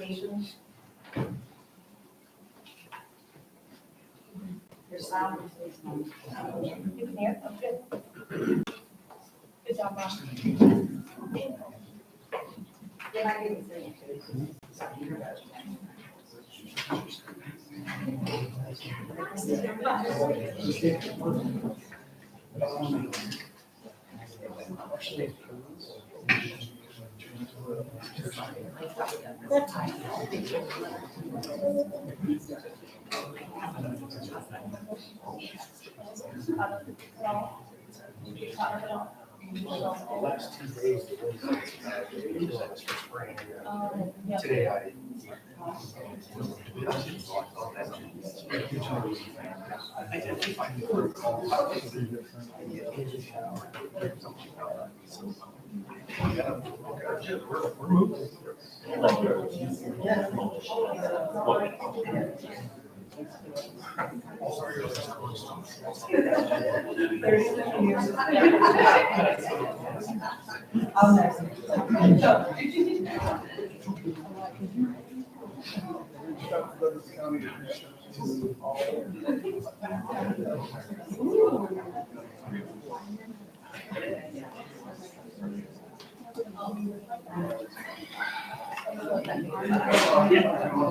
applications. Your sound. You can hear? Oh, good. Good job, Ron. Yeah, I didn't say it. Last 2 days, today I.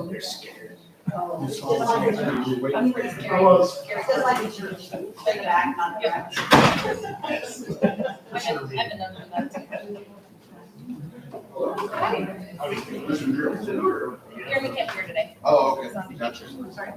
They're scared. It's just like you should take it back, not the back. I've been under that too. Jeremy can't hear today. Oh, okay, gotcha. Sorry.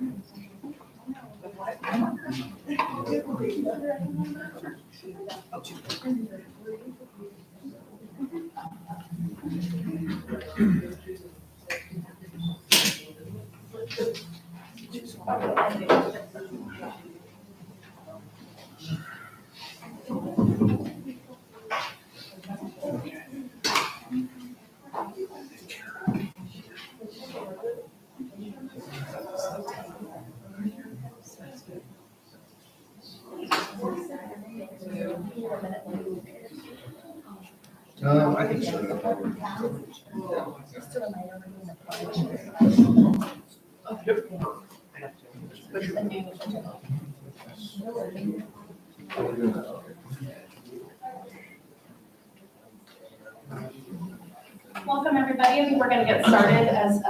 I think so. Welcome, everybody. I think we're going to get started as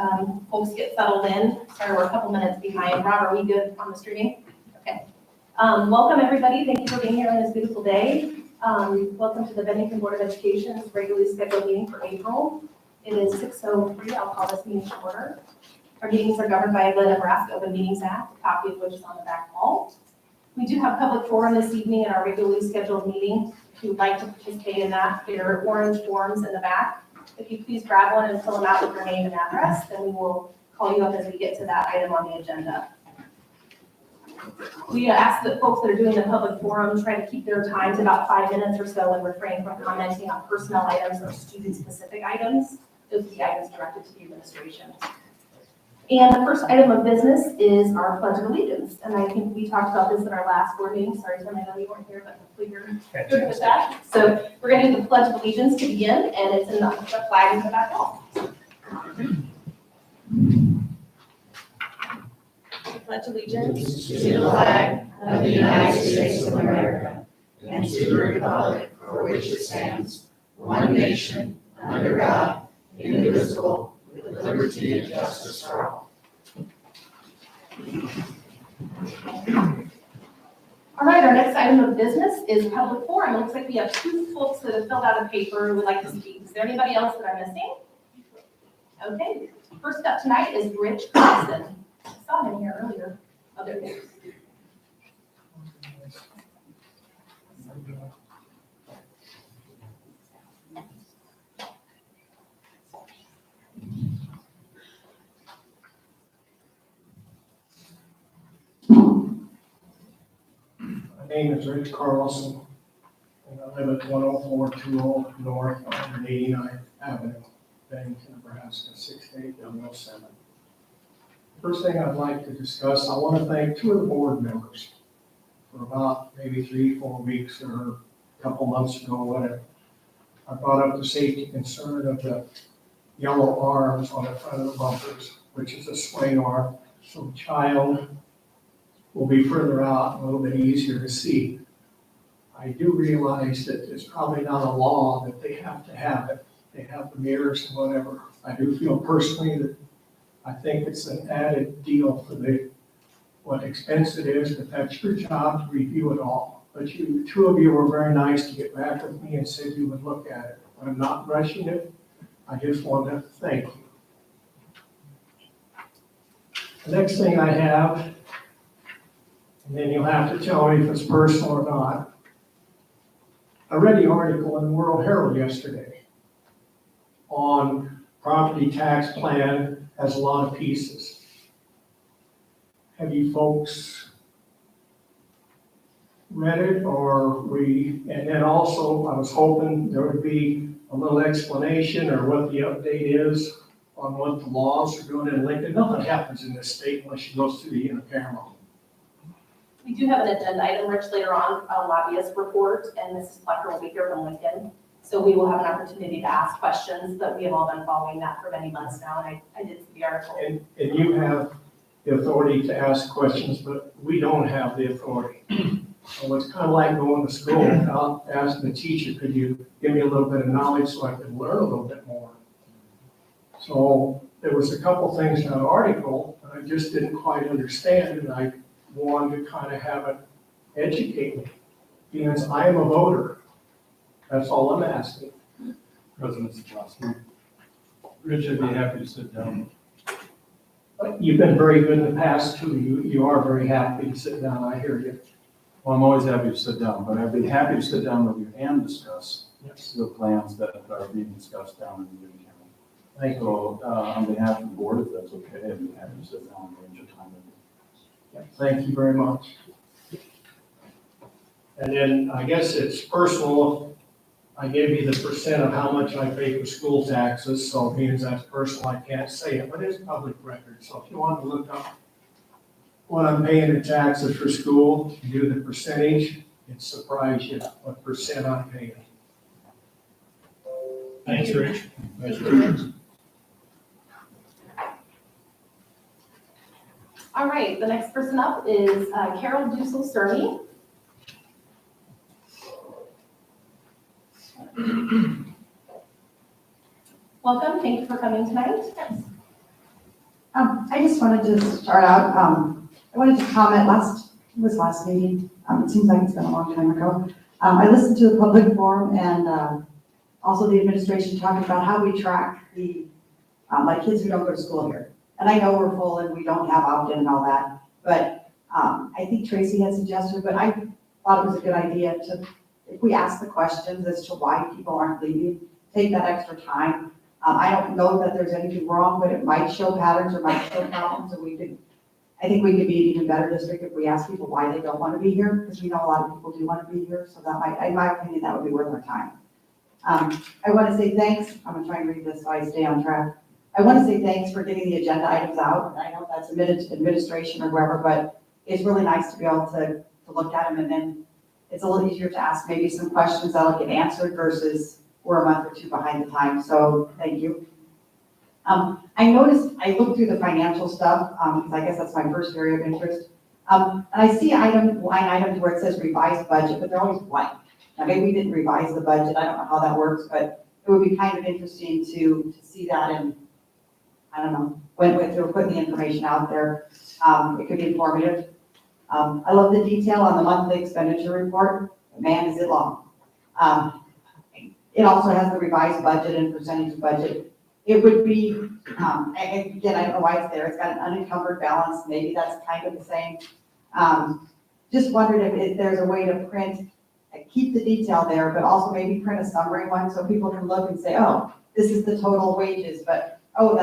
folks get settled in. Sorry, we're a couple minutes behind. Rob, are we good on the streaming? Okay. Welcome, everybody. Thank you for being here on this beautiful day. Welcome to the Bennington Board of Education's regularly scheduled meeting for April. It is 6:03. I'll call this meeting to order. Our meetings are governed by the Nebraska Open Meetings Act, a copy of which is on the back wall. We do have public forum this evening in our regularly scheduled meeting. If you'd like to participate in that, there are orange forms in the back. If you please grab one and fill them out with your name and address, then we will call you up as we get to that item on the agenda. We ask that folks that are doing the public forum try to keep their time to about 5 minutes or so and refrain from commenting on personnel items or student-specific items. Those are the items directed to the administration. And the first item of business is our Pledge of Allegiance. And I think we talked about this in our last board meeting. Sorry, Tim, I know you weren't here, but hopefully you're good with that. So we're going to do the Pledge of Allegiance to begin, and it's in the flag in the back wall. Pledge allegiance to the flag of the United States of America and to the republic for which it stands, one nation, under God, indivisible, with liberty and justice for all. All right, our next item of business is public forum. It looks like we have 2 folks that have filled out a paper who would like to speak. Is there anybody else that I'm missing? Okay, first up tonight is Rich Carlson. I saw him here earlier. Oh, there he is. My name is Rich Carlson, and I live at 10420 North 189th Avenue, Bennington, Nebraska, 68007. First thing I'd like to discuss, I want to thank 2 of the board members for about maybe 3-4 weeks or a couple months ago when I brought up the safety concern of the yellow arms on the front of the bumpers, which is a swing arm, so the child will be further out, a little bit easier to see. I do realize that it's probably not a law that they have to have it. They have the mirrors and whatever. I do feel personally that I think it's an added deal for what expense it is, but that's your job to review it all. But you, two of you were very nice to get back with me and said you would look at it. I'm not rushing it. I just want to thank you. The next thing I have, and then you'll have to tell me if it's personal or not. I read the article in the World Herald yesterday on property tax plan has a lot of pieces. Have you folks read it and then also I was hoping there would be a little explanation or what the update is on what the laws are doing in Lincoln. Nothing happens in this state unless you go through the unicameral. We do have an agenda item, Rich, later on, a lobbyist report, and Mrs. Plucker will be here from Lincoln. So we will have an opportunity to ask questions, but we have all been following that for many months now, and I did see the article. And you have the authority to ask questions, but we don't have the authority. So it's kind of like going to school without asking the teacher, could you give me a little bit of knowledge so I could learn a little bit more? So there was a couple things in that article that I just didn't quite understand, and I wanted to kind of have it educate me. Because I am a voter. That's all I'm asking. President Sabrowski. Rich, I'd be happy to sit down. But you've been very good in the past too. You are very happy to sit down. I hear you. Well, I'm always happy to sit down, but I'd be happy to sit down with you and discuss Yes. the plans that are being discussed down in the Union County. Thank you. So, on behalf of the board, if that's okay, I'd be happy to sit down and arrange a time with you. Thank you very much. And then I guess it's personal. I gave you the percent of how much I pay for school taxes, so being that's personal, I can't say it, but it's public record. So if you want to look up what I'm paying in taxes for school, do the percentage, it surprise you what percent I'm paying. Thanks, Rich. All right, the next person up is Carol Dussel-Sturmy. Welcome, thank you for coming tonight. I just wanted to start out, I wanted to comment last meeting, it seems like it's been a long time ago. I listened to the public forum and also the administration talking about how we track the, like kids who don't go to school here. And I know we're full and we don't have opt-in and all that, but I think Tracy had suggested, but I thought it was a good idea to, if we ask the questions as to why people aren't leaving, take that extra time. I don't know that there's anything wrong, but it might show patterns or might show problems, and I think we could be an even better district if we ask people why they don't want to be here, because we know a lot of people do want to be here, so that might, in my opinion, that would be worth our time. I want to say thanks, I'm going to try and read this so I stay on track. I want to say thanks for getting the agenda items out. I know that's administration or whoever, but it's really nice to be able to look at them, and then it's a little easier to ask maybe some questions that'll get answered versus we're a month or two behind the time, so thank you. I noticed, I looked through the financial stuff, because I guess that's my first area of interest. And I see line items where it says revised budget, but they're always blank. Now, maybe we didn't revise the budget, I don't know how that works, but it would be kind of interesting to see that, and I don't know, when they're putting the information out there, it could be informative. I love the detail on the monthly expenditure report, but man, is it long. It also has the revised budget and percentage of budget. It would be, again, I don't know why it's there. It's got an unencumbered balance. Maybe that's kind of the same. Just wondered if there's a way to print, keep the detail there, but also maybe print a summary one so people can look and say, oh, this is the total wages, but oh,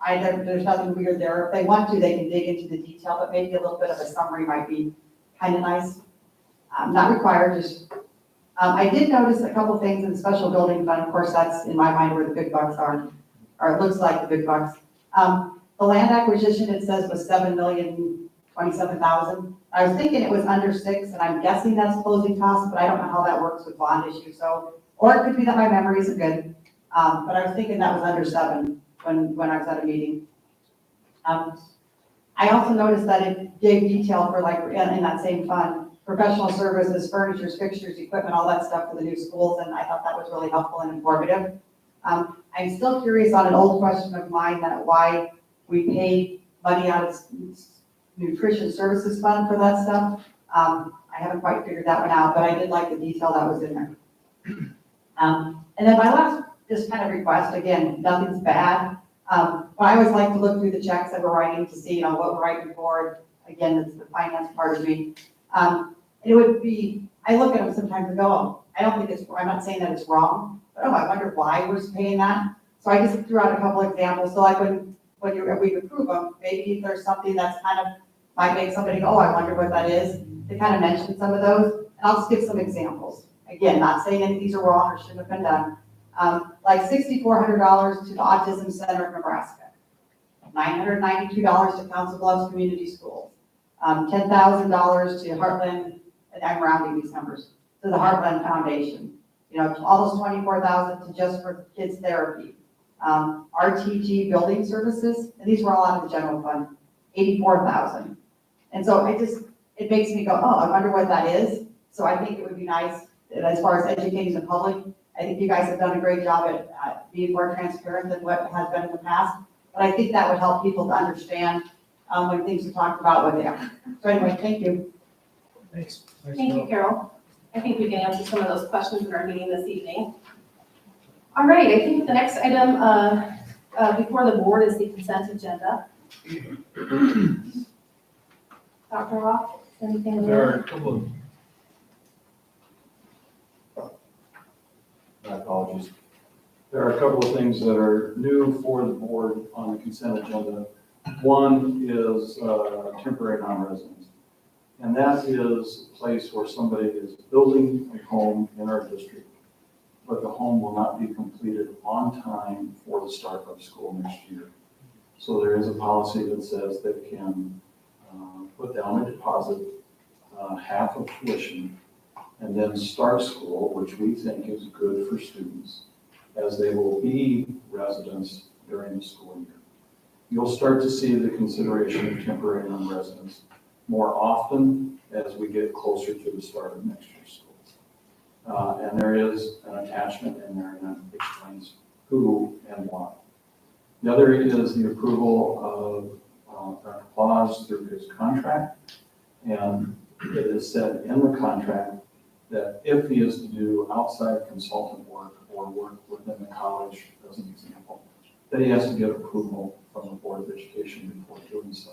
there's nothing weird there. If they want to, they can dig into the detail, but maybe a little bit of a summary might be kind of nice. Not required, just I did notice a couple things in the special building fund. Of course, that's in my mind where the big bucks are, or it looks like the big bucks. The land acquisition, it says, was $7,027,000. I was thinking it was under 6, and I'm guessing that's closing costs, but I don't know how that works with bond issue. So, or it could be that my memory isn't good. But I was thinking that was under 7 when I was at a meeting. I also noticed that it gave detail for like, in that same fund, professional services, furnitures, fixtures, equipment, all that stuff for the new schools, and I thought that was really helpful and informative. I'm still curious on an old question of mine, that why we pay money out of nutrition services fund for that stuff. I haven't quite figured that one out, but I did like the detail that was in there. And then my last just kind of request, again, nothing's bad. But I always like to look through the checks that we're writing to see, what we're writing for. Again, it's the finance part of me. It would be, I look at them sometimes and go, oh, I don't think it's, I'm not saying that it's wrong, but I wonder why we're paying that. So I just threw out a couple examples. So like when we approve them, maybe there's something that's kind of, might make somebody go, oh, I wonder what that is. They kind of mentioned some of those, and I'll just give some examples. Again, not saying any of these are wrong or shouldn't have been done. Like $6,400 to the Autism Center of Nebraska, $992 to Council Bluffs Community Schools, $10,000 to Heartland, and I'm rounding these numbers, to the Heartland Foundation, almost $24,000 to Just for Kids Therapy, RTG Building Services, and these were all out of the general fund, $84,000. And so it makes me go, oh, I wonder what that is. So I think it would be nice, as far as educating the public, I think you guys have done a great job at being more transparent than what has been in the past. But I think that would help people to understand when things are talked about what they are. So anyway, thank you. Thanks. Thank you, Carol. I think we can answer some of those questions in our meeting this evening. All right, I think the next item before the board is the consent agenda. Dr. Rock, anything? There are a couple of, my apologies. There are a couple of things that are new for the board on the consent agenda. One is temporary non-residence. And that is a place where somebody is building a home in our district, but the home will not be completed on time for the start of school next year. So there is a policy that says they can put down a deposit, half of tuition, and then start school, which we think is good for students, as they will be residents during the school year. You'll start to see the consideration of temporary non-residents more often as we get closer to the start of next year's school. And there is an attachment in there that explains who and why. The other is the approval of Dr. Claus through his contract. And it is said in the contract that if he is to do outside consultant work or work within the college, as an example, that he has to get approval from the Board of Education before doing so.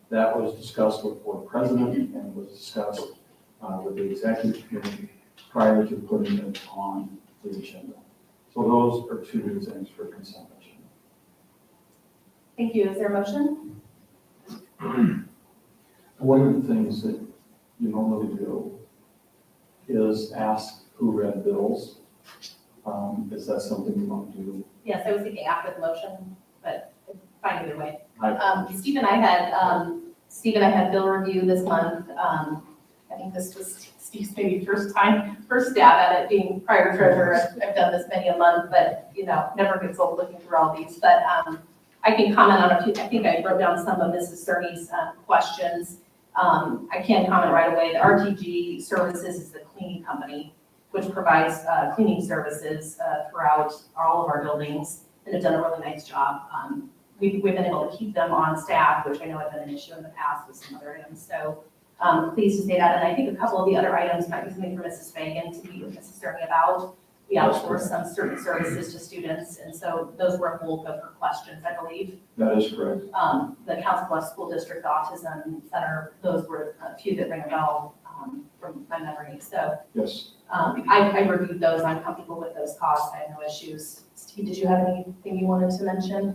That was discussed with the board president and was discussed with the executive committee prior to putting it on the agenda. So those are two new things for consent agenda. Thank you. Is there a motion? One of the things that you normally do is ask who read bills. Is that something you want to do? Yes, I was thinking after the motion, but fine either way. I- Steve and I had bill review this month. I think this was Steve's maybe first stab at it, being prior treasurer. I've done this many a month, but never gets old looking through all these. But I can comment on a few. I think I wrote down some of Mrs. Cerny's questions. I can comment right away. The RTG Services is the cleaning company, which provides cleaning services throughout all of our buildings, and have done a really nice job. We've been able to keep them on staff, which I know had been an issue in the past with some other items. So pleased to say that. And I think a couple of the other items might be something for Mrs. Fagan to meet with Mrs. Cerny about. We outsource some certain services to students, and so those were a bulk of her questions, I believe. That is correct. The Council Bluffs School District Autism Center, those were a few that ring a bell from my memory. So Yes. I reviewed those. I'm comfortable with those costs. I have no issues. Steve, did you have anything you wanted to mention?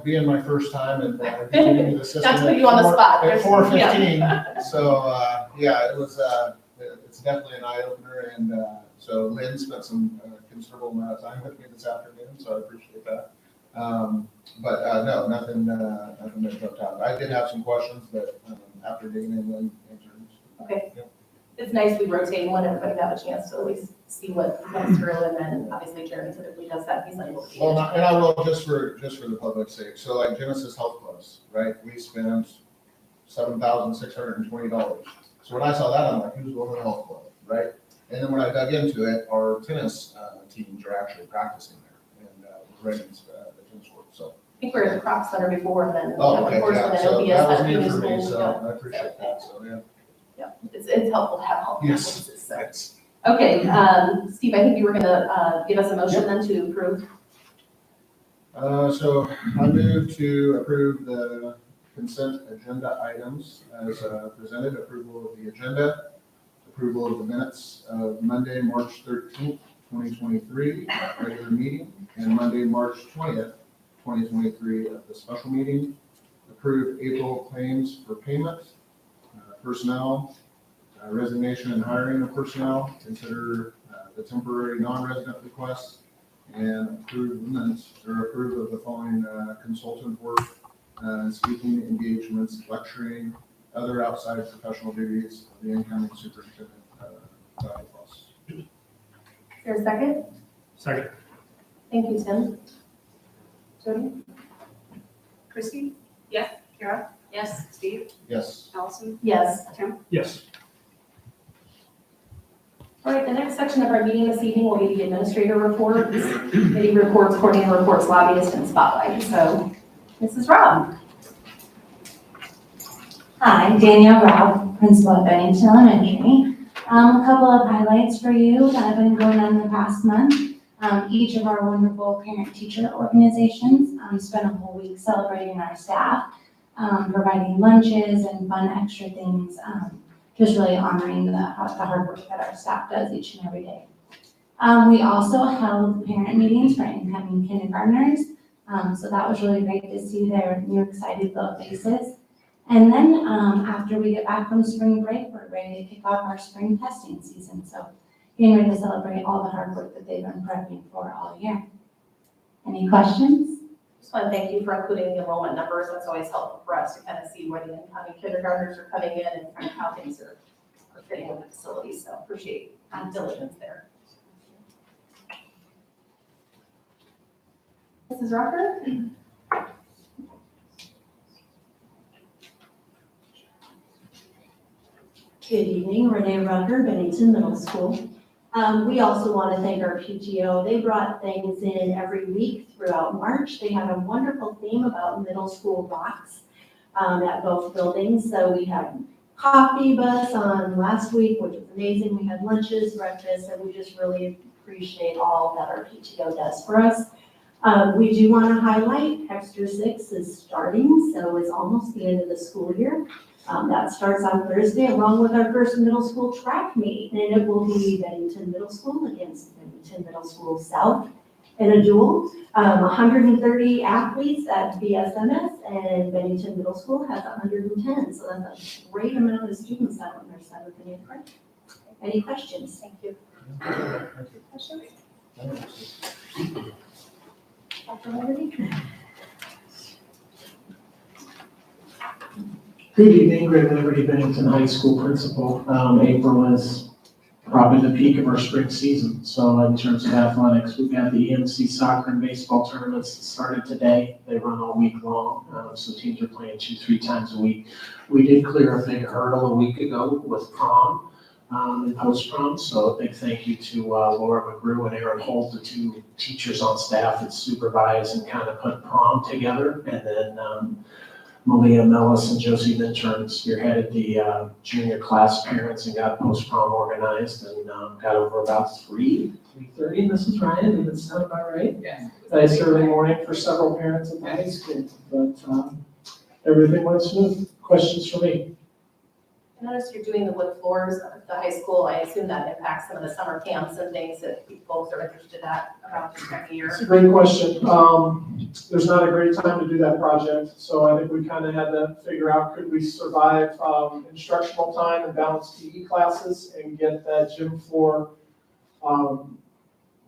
Being my first time and getting into the system. Not to put you on the spot. At 4:15, Yeah. so, yeah, it was, it's definitely an eye opener, and, so Lynn spent some considerable amount of time with me this afternoon, so I appreciate that. But, no, nothing that jumped out. I did have some questions, but, after digging in, Lynn answered. Okay. Yep. it's nice we rotate when everybody got a chance to at least see what comes through, and then obviously Jeremy typically does that, he's not able to be. Well, and I will, just for the public's sake, so like Genesis Health Plus, right, we spent $7,620. So when I saw that, I'm like, who's going to the health club, right? And then when I dug into it, our tennis teams are actually practicing there and ready to the tennis court, so. I think we were at the Crop Center before, and then, Oh, okay, of course, yeah, when so OBS, that was that new news for me, school, so I appreciate that, so, yeah. yeah, it's helpful to have all the Yes. places, so. Okay, Steve, I think you were gonna, give us a motion then to approve. So I move to approve the consent agenda items as presented, approval of the agenda, approval of the minutes of Monday, March 13th, 2023, regular meeting, and Monday, March 20th, 2023, of the special meeting, approve April claims for payment, personnel, resignation and hiring of personnel, consider the temporary non-resident requests, and approve the minutes, or approve of the following consultant work, speaking engagements, lecturing, other outside professional duties of the incoming superintendent, Dr. Ross. Is there a second? Second. Thank you, Tim. Jody? Christie? Yes. Kara? Yes. Steve? Yes. Allison? Yes. Tim? Yes. All right, the next section of our meeting this evening will be the administrator reports, committee reports, coordinator reports, lobbyist, and spotlight. So, Mrs. Robb. Hi, Danielle Robb, principal at Bennington Elementary. A couple of highlights for you that have been going on the past month. Each of our wonderful parent-teacher organizations spent a whole week celebrating our staff, providing lunches and fun extra things, just really honoring the hard work that our staff does each and every day. We also held parent meetings for incoming kindergartners, so that was really great to see their new excited little faces. And then after we get back from spring break, we're ready to kick off our spring testing season. So getting ready to celebrate all the hard work that they've been prepping for all year. Any questions? Just want to thank you for including the enrollment numbers. That's always helpful for us to kind of see where the incoming kindergartners are coming in and kind of how things are fitting in the facility. So appreciate diligence there. Mrs. Rucker? Good evening, Renee Rucker, Bennington Middle School. We also want to thank our PTO. They brought things in every week throughout March. They had a wonderful theme about middle school rocks at both buildings. So we had coffee bus on last week, which was amazing. We had lunches, breakfast, and we just really appreciate all that our PTO does for us. We do want to highlight Extra 6 is starting, so it's almost the end of the school year. That starts on Thursday along with our first middle school track meet, and it will be Bennington Middle School against Bennington Middle School South in a duel. 130 athletes at BSMS, and Bennington Middle School has 110, so that's a great amount of students out in their 7th and 8th grade. Any questions? Thank you. Questions? Dr. Liberty? Good evening, Greg Liberty, Bennington High School Principal. April is probably the peak of our spring season. So in terms of athletics, we've got the EMC soccer and baseball tournaments that started today. They run all week long, so teams are playing 2-3 times a week. We did clear a big hurdle a week ago with prom and post-prom, so a big thank you to Laura McGrew and Aaron Holt, the 2 teachers on staff that supervise and kind of put prom together. And then Malia Mellis and Josie Minturn spearheaded the junior class parents and got post-prom organized and got over about 3:30, Mrs. Ryan, did it sound about right? Yes. Nice early morning for several parents at the high school, but everything went smooth. Questions for me? I noticed you're doing the wood floors at the high school. I assume that impacts some of the summer camps and things that folks are interested at around this time of year. It's a great question. There's not a great time to do that project, so I think we kind of had to figure out, could we survive instructional time and balance PE classes and get that gym floor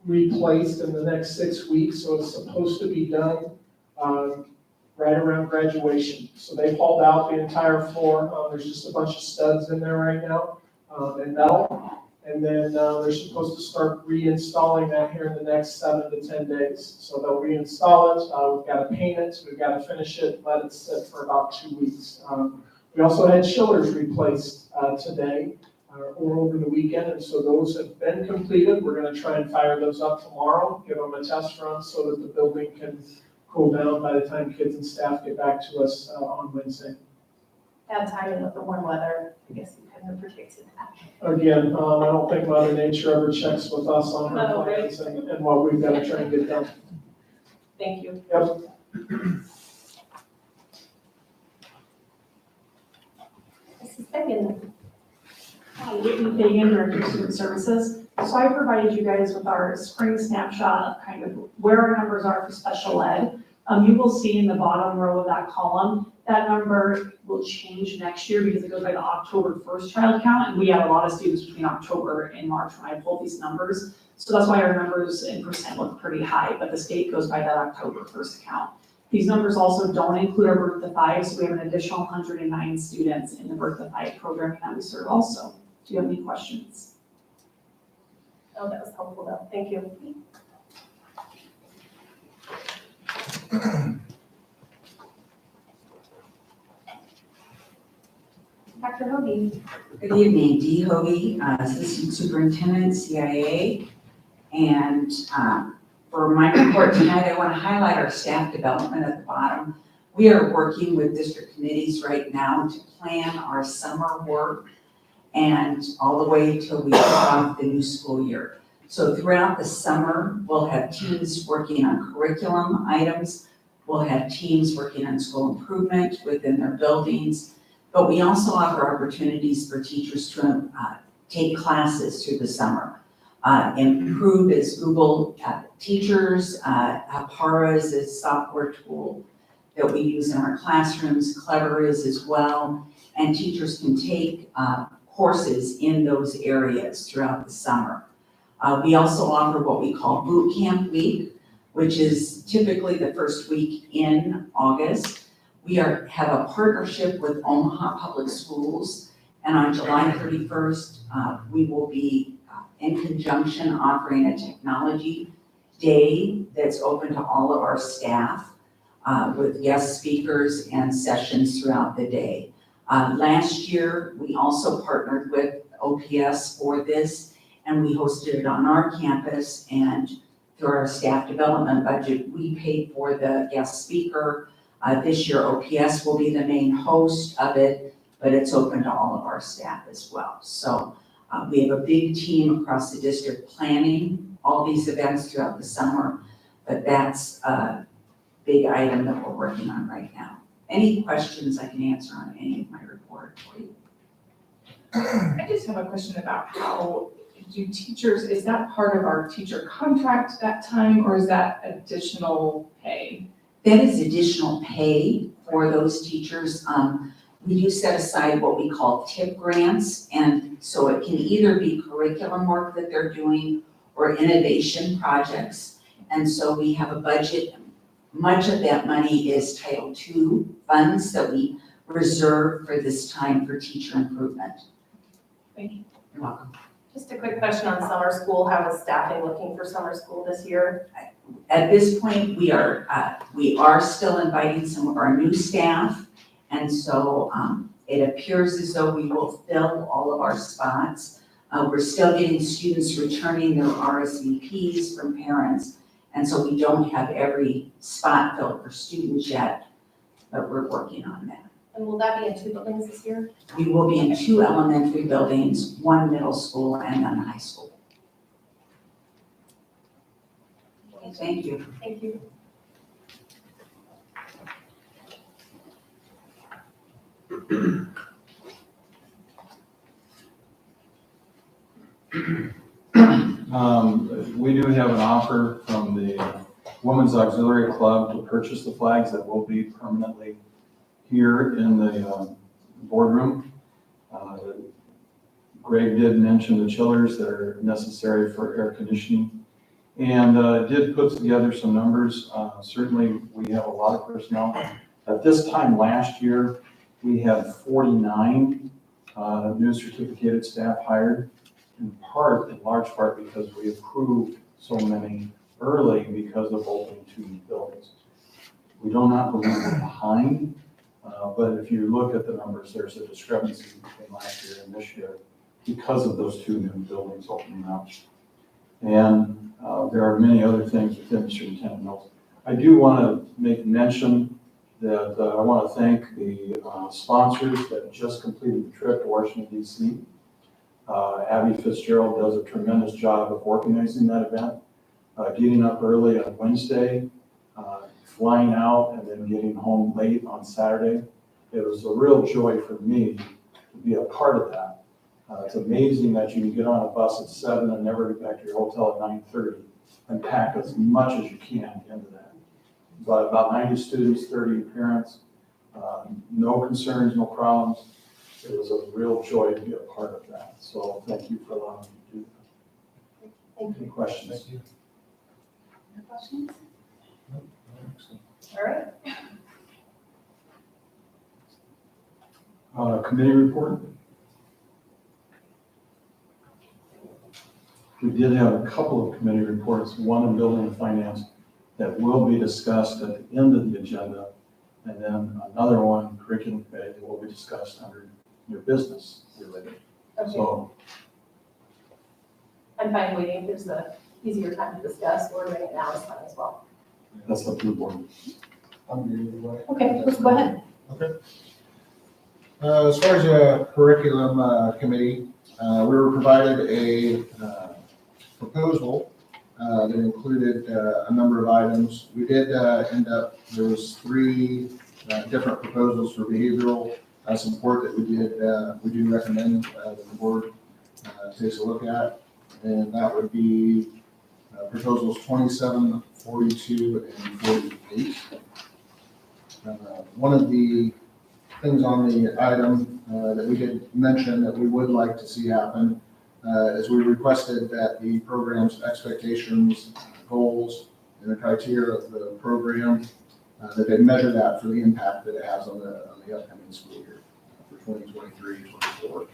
replaced in the next 6 weeks. So it's supposed to be done right around graduation. So they hauled out the entire floor. There's just a bunch of studs in there right now. in metal. And then they're supposed to start reinstalling that here in the next 7 to 10 days. So they'll reinstall it, we've got to paint it, we've got to finish it, let it sit for about 2 weeks. We also had chillers replaced today or over the weekend, and so those have been completed. We're going to try and fire those up tomorrow, give them a test run so that the building can cool down by the time kids and staff get back to us on Wednesday. Bad timing with the warm weather, I guess you couldn't have predicted that. Again, I don't think Mother Nature ever checks with us on her No, plans and what we've got to try and get done. Thank you. Yep. Mrs. Fagan. Hi, Whitney Fagan, Director of Student Services. So I provided you guys with our spring snapshot of kind of where our numbers are for special ed. You will see in the bottom row of that column, that number will change next year because it goes by the October 1st child count. And we have a lot of students between October and March when I pull these numbers. So that's why our numbers in percent look pretty high, but the state goes by that October 1st count. These numbers also don't include our birth to 5, so we have an additional 109 students in the birth to 5 programming that we serve also. Do you have any questions? Oh, that was helpful though. Thank you. Dr. Hoagie. Good evening, Dee Hovey, Assistant Superintendent, CIA. And for my report tonight, I want to highlight our staff development at the bottom. We are working with district committees right now to plan our summer work and all the way till we kick off the new school year. So throughout the summer, we'll have teams working on curriculum items. We'll have teams working on school improvement within their buildings. But we also offer opportunities for teachers to take classes through the summer. Improve is Google Teachers, Apara is a software tool that we use in our classrooms, Clever is as well, and teachers can take courses in those areas throughout the summer. We also offer what we call Boot Camp Week, which is typically the first week in August. We have a partnership with Omaha Public Schools, and on July 31st, we will be in conjunction offering a technology day that's open to all of our staff with guest speakers and sessions throughout the day. Last year, we also partnered with OPS for this, and we hosted it on our campus, and through our staff development budget, we paid for the guest speaker. This year, OPS will be the main host of it, but it's open to all of our staff as well. So we have a big team across the district planning all these events throughout the summer, but that's a big item that we're working on right now. Any questions I can answer on any of my report for you? I just have a question about how do teachers, is that part of our teacher contract that time, or is that additional pay? That is additional pay for those teachers. We do set aside what we call tip grants, and so it can either be curriculum work that they're doing or innovation projects. And so we have a budget. Much of that money is Title II funds that we reserve for this time for teacher improvement. Thank you. You're welcome. Just a quick question on summer school. How is staffing looking for summer school this year? At this point, we are still inviting some of our new staff, and so it appears as though we will fill all of our spots. We're still getting students returning their RSVPs from parents, and so we don't have every spot filled for students yet, but we're working on that. And will that be in 2 buildings this year? We will be in 2 elementary buildings, 1 middle school and 1 high school. Thank you. Thank you. We do have an offer from the Women's Auxiliary Club to purchase the flags that will be permanently here in the boardroom. Greg did mention the chillers that are necessary for air conditioning, and did put together some numbers. Certainly, we have a lot of personnel. At this time last year, we had 49 New certificated staff hired, in large part because we approved so many early because of opening 2 new buildings. We do not believe we're behind, but if you look at the numbers, there's a discrepancy between last year and this year because of those 2 new buildings opening up. And there are many other things within the superintendent notes. I do want to make mention that I want to thank the sponsors that just completed the trip to Washington, D.C. Abby Fitzgerald does a tremendous job of organizing that event, getting up early on Wednesday, flying out, and then getting home late on Saturday. It was a real joy for me to be a part of that. It's amazing that you can get on a bus at 7 and never get back to your hotel at 9:30 and pack as much as you can into that. But about 90 students, 30 parents, no concerns, no problems. It was a real joy to be a part of that. So thank you for allowing me to do that. Thank you. Any questions? Thank you. No questions? Nope, excellent. All right. Committee report. We did have a couple of committee reports, one in building and finance that will be discussed at the end of the agenda, and then another one, curriculum committee, that will be discussed under your business related. Okay. So I'm fine waiting. If there's a easier time to discuss, or doing it now is fine as well. that's up to the board. I'm good either way. Okay, let's go ahead. Okay. As far as a curriculum committee, we were provided a proposal that included a number of items. We did end up, there was 3 different proposals for behavioral support that we do recommend that the board takes a look at. And that would be proposals 27, 42, and 48. One of the things on the item that we did mention that we would like to see happen is we requested that the program's expectations, goals, and the criteria of the program, that they measure that for the impact that it has on the upcoming school year for 2023-24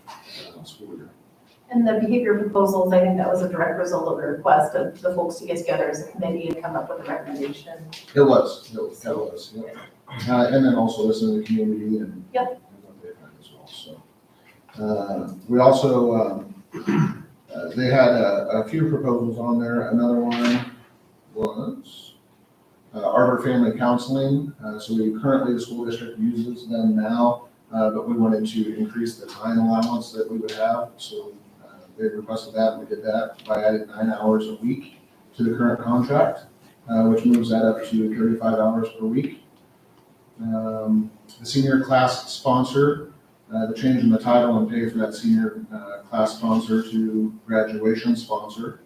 school year. And the behavior proposals, I think that was a direct result of the request of the folks to get together as a committee and come up with a recommendation. It was, yeah. And then also listen to the community and. Yep. And what they find as well, so. We also, they had a few proposals on there. Another one was Arbor Family Counseling. So the school district uses them now, but we wanted to increase the time allowance that we would have. So they requested that, and we did that by adding 9 hours a week to the current contract, which moves that up to 35 hours per week. The senior class sponsor, the change in the title and pay for that senior class sponsor to graduation sponsor.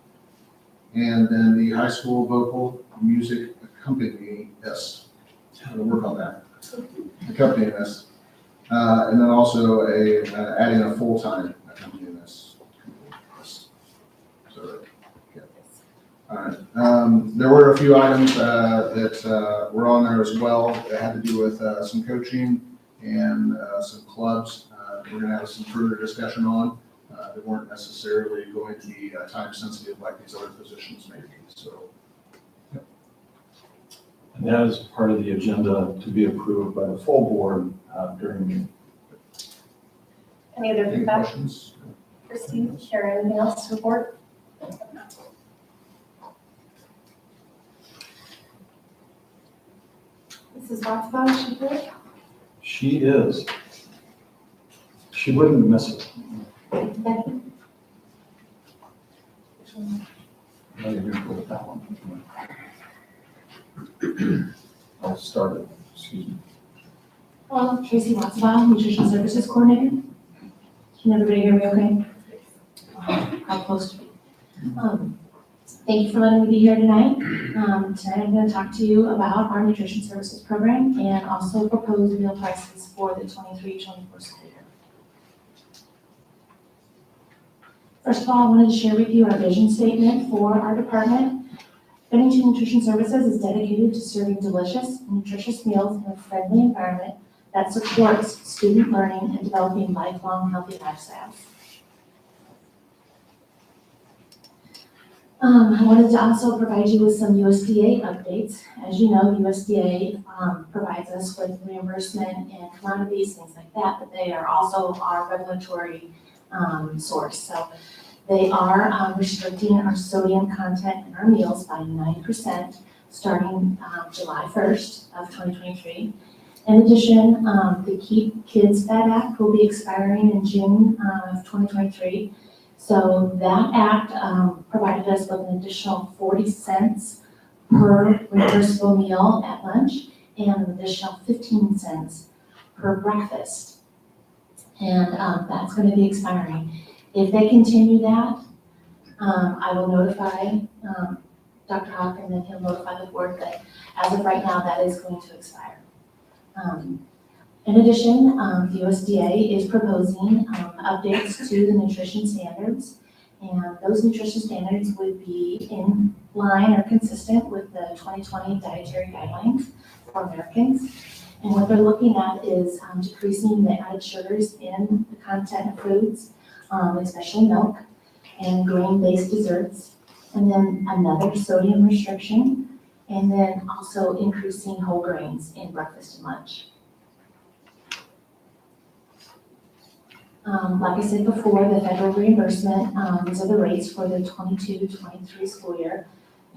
And then the high school vocal music accompanist. I'm gonna work on that. Accompanist. And then also adding a full-time accompanist. So, yeah. All right. There were a few items that were on there as well that had to do with some coaching and some clubs. We're gonna have some further discussion on. They weren't necessarily going to be time sensitive like these other positions may be, so. And that is part of the agenda to be approved by the full board during the meeting. Any other Any feedback? questions? Christine, Sharon, anything else to report? Mrs. Watsbaum, is she here? She is. She wouldn't miss it. Becky? No, you're gonna go with that one. I'll start it, excuse me. Hello, Tracy Watsbaum, Nutrition Services Coordinator. Can everybody hear me okay? How close to me? Thank you for letting me be here tonight. Tonight I'm going to talk to you about our nutrition services program and also propose meal prices for the 23-24 school year. First of all, I wanted to share with you our vision statement for our department. Bennington Nutrition Services is dedicated to serving delicious and nutritious meals in a friendly environment that supports student learning and developing lifelong healthy lifestyles. I wanted to also provide you with some USDA updates. As you know, USDA provides us with reimbursement and commodities, things like that, but they are also our regulatory source. So they are restricting our sodium content in our meals by 9% starting July 1st of 2023. In addition, the Keep Kids Fed Act will be expiring in June of 2023. So that act provided us with an additional 40 cents per reimbursable meal at lunch and an additional 15 cents per breakfast. And that's going to be expiring. If they continue that, I will notify Dr. Hawk, and then he'll notify the board, but as of right now, that is going to expire. In addition, the USDA is proposing updates to the nutrition standards, and those nutrition standards would be in line or consistent with the 2020 dietary guidelines for Americans. And what they're looking at is decreasing the added sugars in the content of foods, especially milk and grain-based desserts, and then another sodium restriction, and then also increasing whole grains in breakfast and lunch. Like I said before, the federal reimbursement, these are the rates for the 22-23 school year.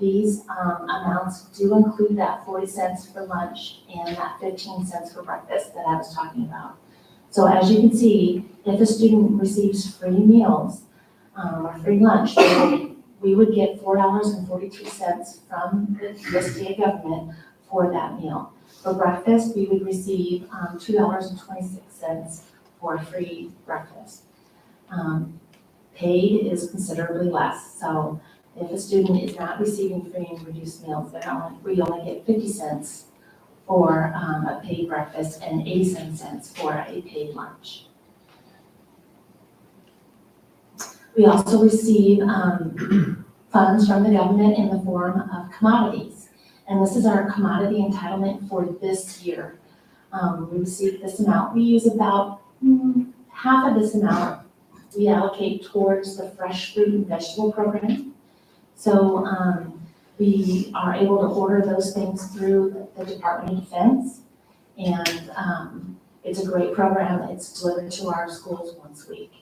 These amounts do include that 40 cents for lunch and that 15 cents for breakfast that I was talking about. So as you can see, if a student receives free meals or free lunch, we would get $4.42 from the USDA government for that meal. For breakfast, we would receive $2.26 for a free breakfast. Paid is considerably less. So if a student is not receiving free and reduced meals, we only get 50 cents for a paid breakfast and 87 cents for a paid lunch. We also receive funds from the government in the form of commodities. And this is our commodity entitlement for this year. We receive this amount. We use about half of this amount we allocate towards the fresh fruit and vegetable program. So we are able to order those things through the Department of Defense, and it's a great program. It's delivered to our schools once a week.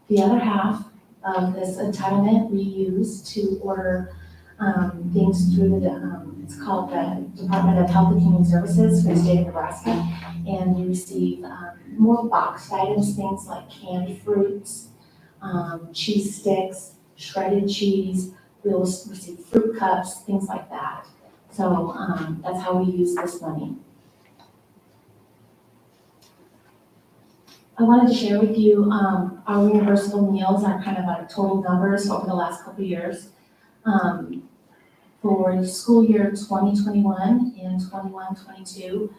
The other half of this entitlement we use to order things through it's called the Department of Health and Human Services for the state of Nebraska, and we receive more boxed items, things like canned fruits, cheese sticks, shredded cheese. We'll receive fruit cups, things like that. So that's how we use this money. I wanted to share with you our reimbursable meals, our kind of our total numbers over the last couple of years. For school year 2021 and 21-22,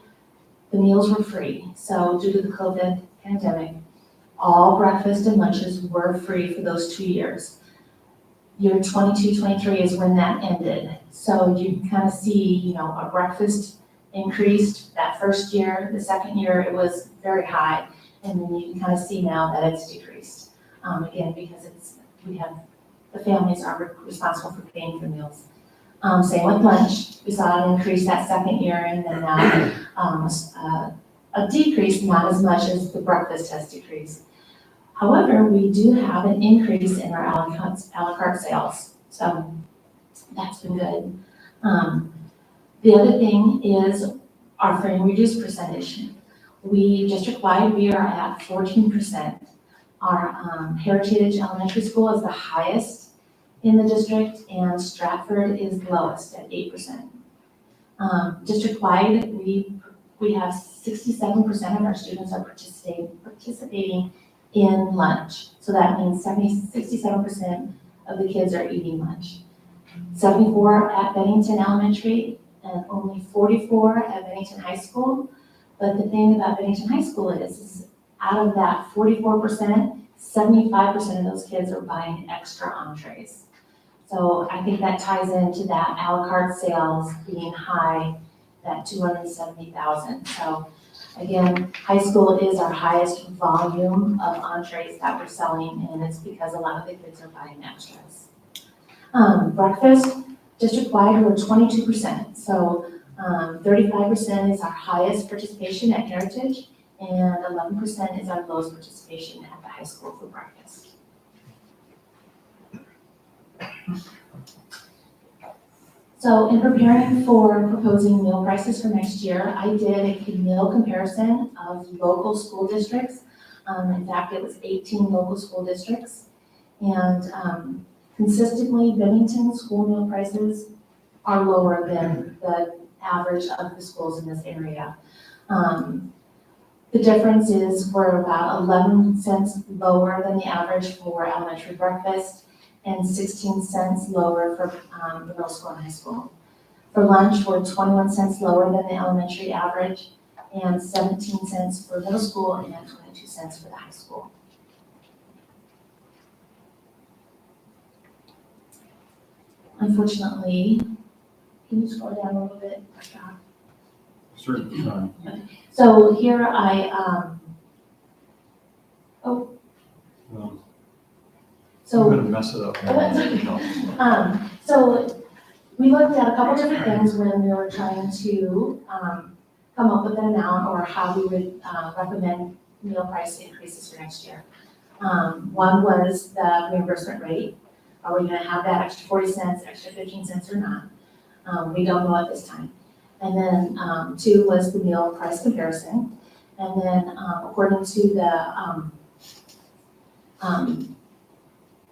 the meals were free. So due to the COVID pandemic, all breakfast and lunches were free for those 2 years. Year 22-23 is when that ended. So you can kind of see, a breakfast increased that first year. The second year, it was very high. And then you can kind of see now that it's decreased. Again, because the families are responsible for paying for meals. Same with lunch. We saw an increase that second year, and then now a decrease, not as much as the breakfast has decreased. However, we do have an increase in our a la carte sales, so that's been good. The other thing is our free and reduced percentage. District-wide, we are at 14%. Our Heritage Elementary School is the highest in the district, and Stratford is lowest at 8%. District-wide, we have 67% of our students are participating in lunch. So that means 67% of the kids are eating lunch. 74 at Bennington Elementary and only 44 at Bennington High School. But the thing about Bennington High School is out of that 44%, 75% of those kids are buying extra entrees. So I think that ties into that a la carte sales being high, that 270,000. So Again, high school is our highest volume of entrees that we're selling, and it's because a lot of the kids are buying extras. Breakfast, district-wide, we're 22%. So 35% is our highest participation at Heritage, and 11% is our lowest participation at the high school for breakfast. So in preparing for proposing meal prices for next year, I did a meal comparison of local school districts. In fact, it was 18 local school districts. And consistently, Bennington school meal prices are lower than the average of the schools in this area. The difference is we're about 11 cents lower than the average for elementary breakfast and 16 cents lower for the middle school and high school. For lunch, we're 21 cents lower than the elementary average and 17 cents for middle school and 22 cents for the high school. Unfortunately, can you scroll down a little bit, Scott? Certainly. So here so I'm gonna mess it up. So we looked at a couple different things when we were trying to come up with an amount or how we would recommend meal price increases for next year. One was the reimbursement rate. Are we gonna have that extra 40 cents, extra 15 cents or not? We don't know at this time. And then two was the meal price comparison. And then according to the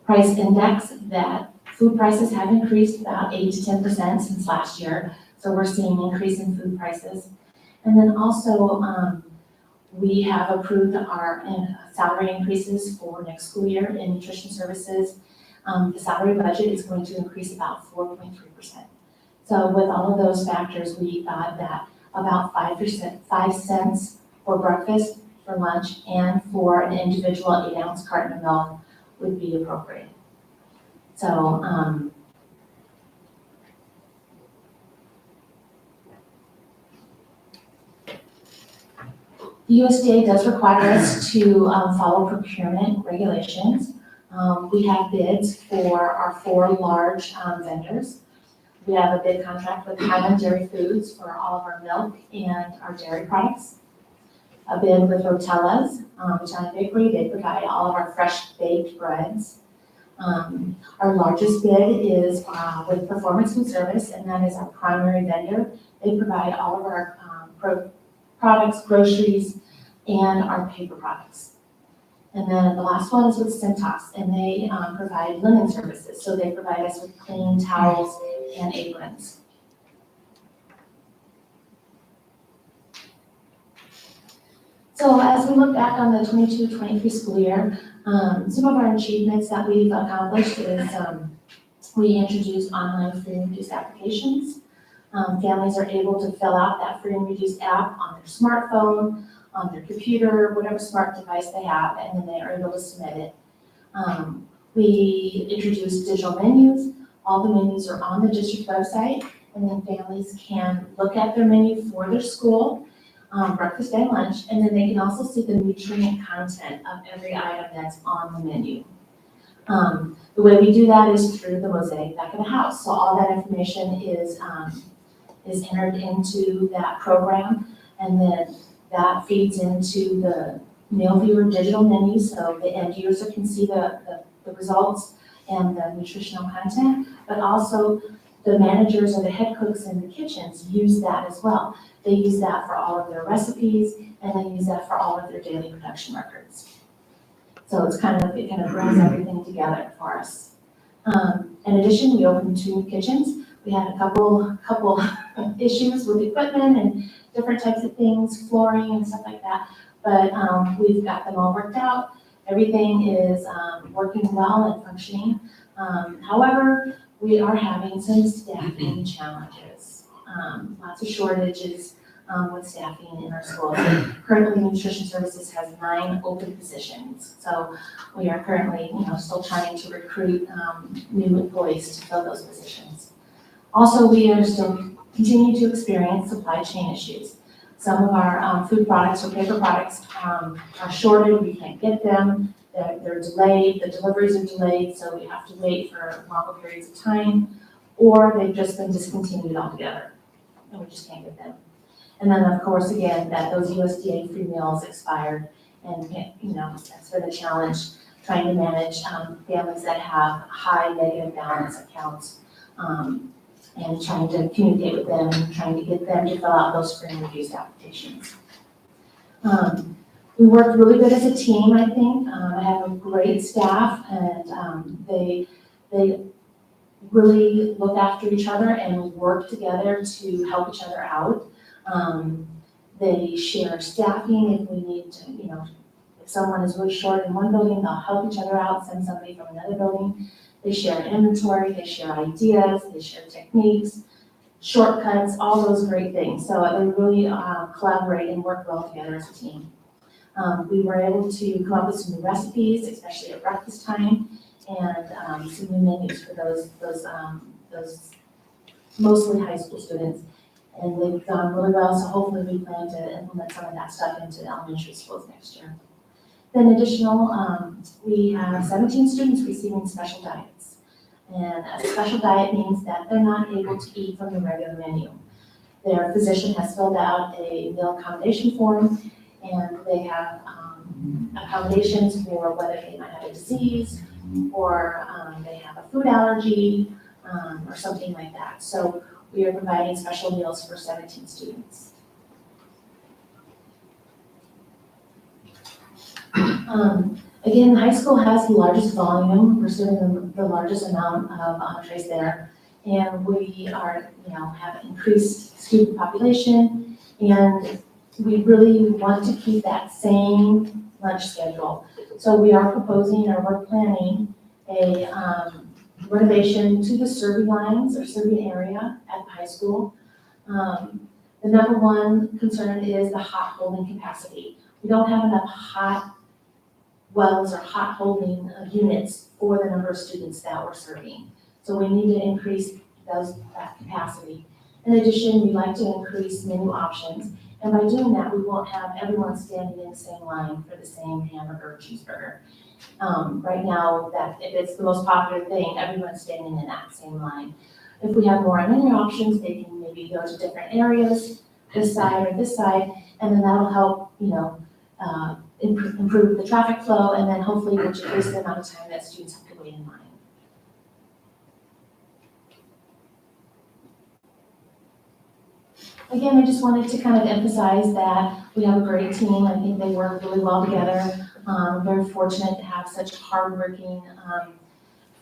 price index, that food prices have increased about 8 to 10% since last year. So we're seeing an increase in food prices. And then also we have approved our salary increases for next school year in nutrition services. The salary budget is going to increase about 4.3%. So with all of those factors, we thought that about 5 cents for breakfast, for lunch, and for an individual 8-ounce carton of milk would be appropriate. So the USDA does require us to follow procurement regulations. We have bids for our 4 large vendors. We have a bid contract with Highland Dairy Foods for all of our milk and our dairy products. A bid with Rotella's, Italian Bakery. They provide all of our fresh baked breads. Our largest bid is with Performance Food Service, and that is our primary vendor. They provide all of our products, groceries, and our paper products. And then the last one is with Cintas, and they provide linen services. So they provide us with clean towels and aprons. So as we look back on the 22-23 school year, some of our achievements that we've accomplished is we introduced online free and reduced applications. Families are able to fill out that free and reduced app on their smartphone, on their computer, whatever smart device they have, and then they are able to submit it. We introduced digital menus. All the menus are on the district website, and then families can look at their menu for their school, breakfast and lunch, and then they can also see the nutrient content of every item that's on the menu. The way we do that is through the mosaic back of the house. So all that information is entered into that program, and then that feeds into the meal viewer digital menu, so the end user can see the results and the nutritional content, but also the managers or the head cooks in the kitchens use that as well. They use that for all of their recipes, and they use that for all of their daily production records. So it kind of brings everything together for us. In addition, we opened 2 new kitchens. We had a couple issues with equipment and different types of things, flooring and stuff like that, but we've got them all worked out. Everything is working well and functioning. However, we are having some staffing challenges, lots of shortages with staffing in our schools. Currently, Nutrition Services has 9 open positions, so we are currently, still trying to recruit new employees to fill those positions. Also, we are still continuing to experience supply chain issues. Some of our food products or paper products are shorted, we can't get them, they're delayed, the deliveries are delayed, so we have to wait for longer periods of time, or they've just been discontinued altogether, and we just can't get them. And then, of course, again, that those USDA free meals expired, and, that's been a challenge, trying to manage families that have high negative balance accounts, and trying to communicate with them and trying to get them to fill out those free and reduced applications. We worked really good as a team, I think. I have a great staff, and they really look after each other and work together to help each other out. They share staffing if we need to, if someone is really short in one building, they'll help each other out, send somebody from another building. They share inventory, they share ideas, they share techniques, shortcuts, all those great things. So they really collaborate and work well together as a team. We were able to come up with some new recipes, especially at breakfast time, and some new menus for those mostly high school students. And they've gone really well, so hopefully we plan to implement some of that stuff into elementary schools next year. Then additional, we have 17 students receiving special diets. And a special diet means that they're not able to eat from the regular menu. Their physician has filled out a meal accommodation form, and they have accommodations for whether they might have a disease, or they have a food allergy, or something like that. So we are providing special meals for 17 students. Again, high school has the largest volume, we're serving the largest amount of entrees there, and we are, have increased student population, and we really want to keep that same lunch schedule. So we are proposing, or we're planning a renovation to the serving lines or serving area at the high school. The number one concern is the hot holding capacity. We don't have enough hot wells or hot holding units for the number of students that we're serving. So we need to increase that capacity. In addition, we'd like to increase menu options. And by doing that, we won't have everyone standing in the same line for the same hamburger or cheeseburger. Right now, that if it's the most popular thing, everyone's standing in that same line. If we have more menu options, they can maybe go to different areas, this side or this side, and then that'll help, improve the traffic flow, and then hopefully reduce the amount of time that students have to wait in line. Again, I just wanted to kind of emphasize that we have a great team. I think they work really well together. Very fortunate to have such hardworking,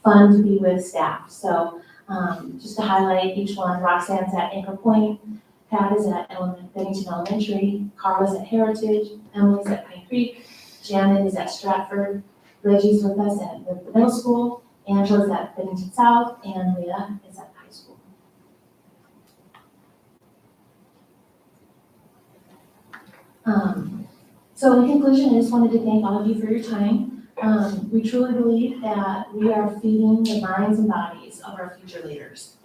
fun to be with staff. So just to highlight each one, Roxanne's at Anchor Point, Pat is at Bennington Elementary, Carla's at Heritage, Emily's at Pine Creek, Janet is at Stratford, Reggie's with us at the middle school, Angela's at Bennington South, and Leah is at high school. So in conclusion, I just wanted to thank all of you for your time. We truly believe that we are feeding the minds and bodies of our future leaders.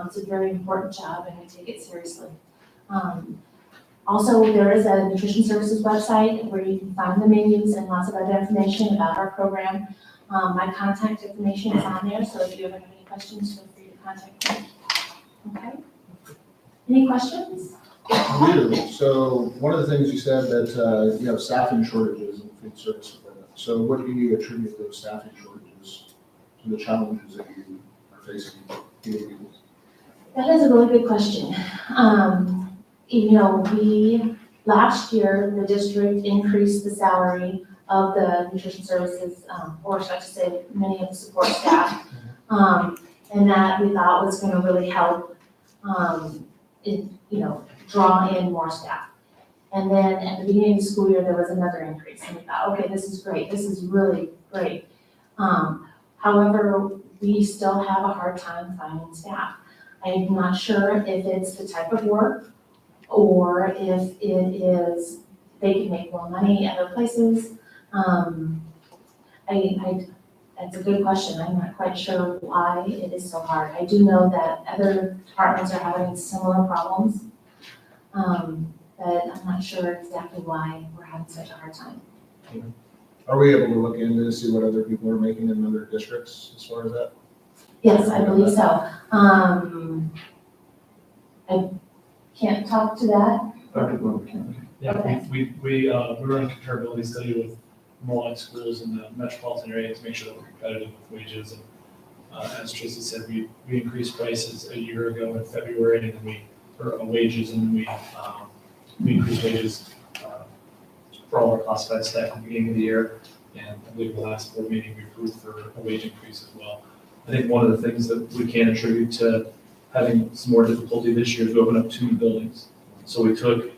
It's a very important job, and we take it seriously. Also, there is a nutrition services website where you can find the menus and lots of other information about our program. My contact information is on there, so if you ever have any questions, feel free to contact me. Okay? Any questions? We do. So one of the things you said that you have staffing shortages in the food service department. So what do you attribute those staffing shortages to, the challenges that you are facing? That is a really good question. Last year, the district increased the salary of the nutrition services, or should I say, many of the support staff, and that we thought was going to really help, draw in more staff. And then at the beginning of the school year, there was another increase, and we thought, okay, this is great, this is really great. However, we still have a hard time finding staff. I'm not sure if it's the type of work, or if it is, they can make more money at other places. That's a good question. I'm not quite sure why it is so hard. I do know that other departments are having similar problems, but I'm not sure exactly why we're having such a hard time. Are we able to look into to see what other people are making in other districts as far as that? Yes, I believe so. I can't talk to that. Dr. Blum, Yeah, Okay. we run a comparability study with more like schools in the metropolitan area to make sure that we're competitive with wages. And as Tracy said, we increased prices a year ago in February, and then wages, and then we increased wages for all our classified staff at the beginning of the year. And I believe the last board meeting, we approved for a wage increase as well. I think one of the things that we can attribute to having some more difficulty this year is we opened up 2 new buildings. So we took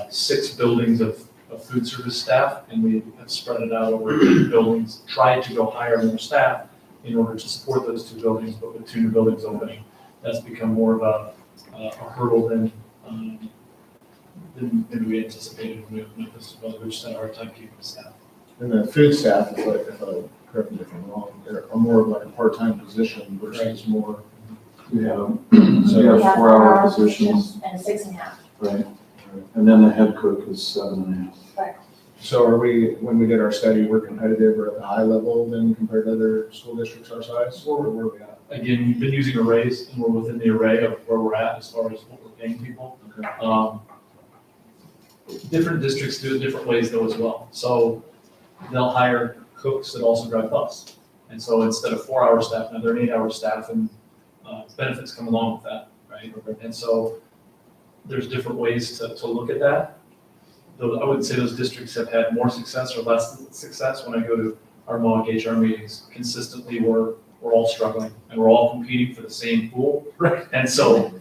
6 buildings of food service staff, and we have spread it out over 8 buildings, tried to go hire more staff in order to support those 2 buildings, but with 2 new buildings opening, that's become more of a hurdle than we anticipated when we opened up this building. We just had a hard time keeping staff. And the food staff is like, correct me if I'm wrong, they're more of like a part-time position versus more. Yeah, So we have 4-hour positions positions, and 6.5. right? And then the head cook is 7.5. So are we, when we did our study, we're competitive or at the high level then compared to other school districts our size? Or where are we at? Again, we've been using arrays, and we're within the array of where we're at as far as what we're paying people. Okay. Different districts do it different ways though as well. So they'll hire cooks that also drive bus. And so instead of 4-hour staff, now they're an 8-hour staff, and benefits come along with that, right? And so there's different ways to look at that. Though I wouldn't say those districts have had more success or less success. When I go to our MOG HR meetings, consistently we're all struggling, and we're all competing for the same pool. Right. And so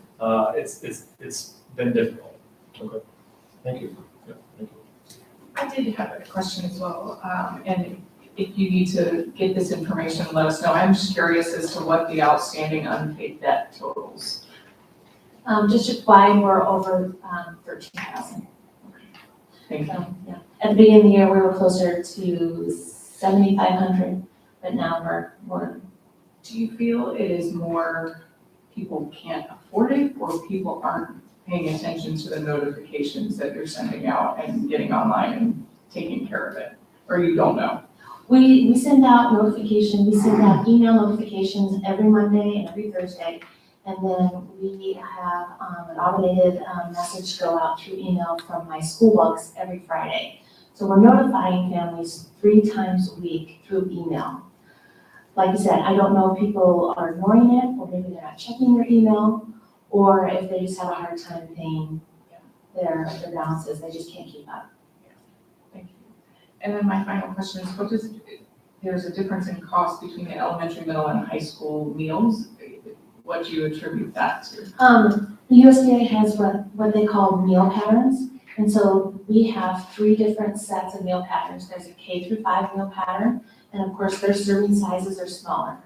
it's been difficult. Okay. Thank you. Yeah. Thank you. I did have a question as well, and if you need to get this information, let us know. I'm just curious as to what the outstanding unpaid debt totals. District-wide, we're over 13,000. Thank you. So, yeah. At the beginning of the year, we were closer to 7,500, but now we're Do you feel it is more people can't afford it, or people aren't paying attention to the notifications that you're sending out and getting online and taking care of it, or you don't know? We send out notifications, we send out email notifications every Monday and every Thursday. And then we have an automated message go out through email from my school books every Friday. So we're notifying families 3 times a week through email. Like you said, I don't know if people are ignoring it, or maybe they're not checking their email, or if they just have a hard time paying their balances, they just can't keep up. Thank you. And then my final question is, there's a difference in cost between the elementary, middle, and high school meals. What do you attribute that to? The USDA has what they call meal patterns. And so we have 3 different sets of meal patterns. There's a K through 5 meal pattern, and of course their serving sizes are smaller.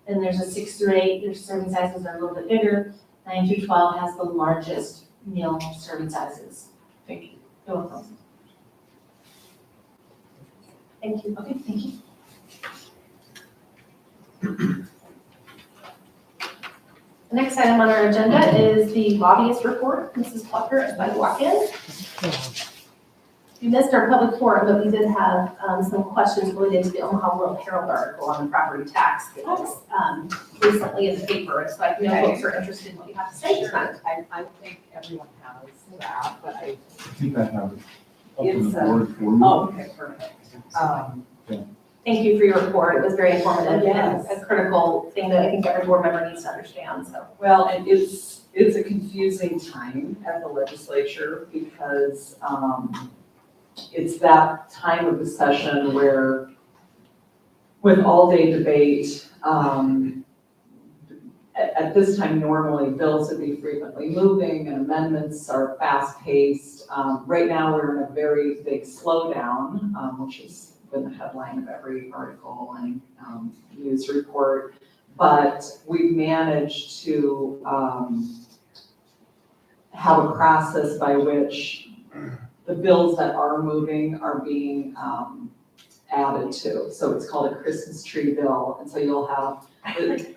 Then there's a 6 through 8, their serving sizes are a little bit bigger. 9 through 12 has the largest meal serving sizes. Thank you. You're welcome. Thank you. Okay, thank you. The next item on our agenda is the lobbyist report. Mrs. Plucker, if I walk in. We missed our public forum, but we did have some questions related to the Omaha World Herald article on the property tax that was recently in the paper. So I know folks are interested in what you have to say tonight. I think everyone has that, but I think I have it up on It's, the board for you. oh, okay, perfect. Thank you for your report. It was very informative Yes. and a critical thing that I think every board member needs to understand, so. Well, and it's a confusing time at the legislature because it's that time of the session where with all-day debate, at this time, normally bills would be frequently moving and amendments are fast-paced. Right now, we're in a very big slowdown, which has been the headline of every article and news report. But we've managed to have a process by which the bills that are moving are being added to. So it's called a Christmas tree bill. And so you'll have,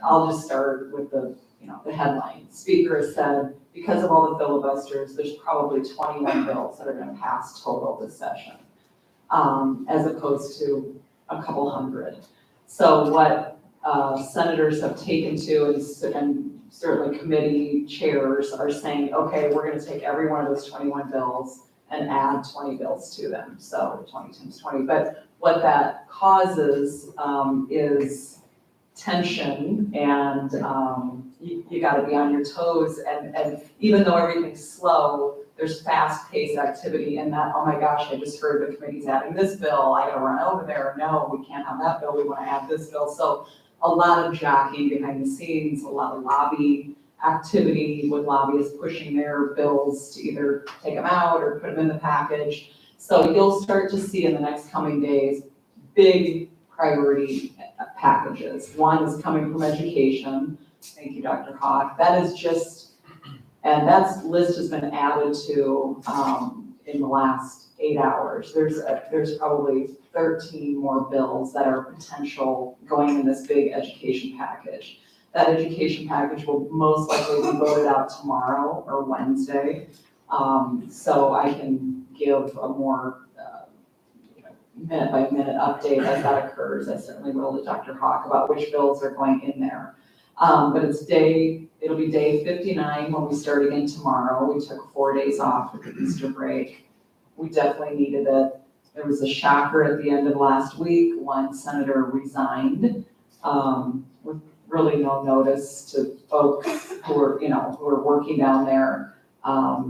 I'll just start with the the headline. Speaker has said, because of all the filibusters, there's probably 21 bills that are gonna pass total this session, as opposed to a couple hundred. So what senators have taken to, and certainly committee chairs are saying, okay, we're gonna take every one of those 21 bills and add 20 bills to them, so 20 times 20. But what that causes is tension, and you gotta be on your toes, and even though everything's slow, there's fast-paced activity, and that, oh my gosh, I just heard the committee's adding this bill, I gotta run over there, no, we can't have that bill, we wanna add this bill. So a lot of jockeying behind the scenes, a lot of lobby activity with lobbyists pushing their bills to either take them out or put them in the package. So you'll start to see in the next coming days, big priority packages. One is coming from education. Thank you, Dr. Hawk. That is just, and that list has been added to in the last 8 hours. There's probably 13 more bills that are potential going in this big education package. That education package will most likely be voted out tomorrow or Wednesday. So I can give a more minute by minute update as that occurs. I certainly will to Dr. Hawk about which bills are going in there. But it'll be day 59 when we start again tomorrow. We took 4 days off with the Easter break. We definitely needed it. There was a shocker at the end of last week. One senator resigned with really no notice to folks who are working down there.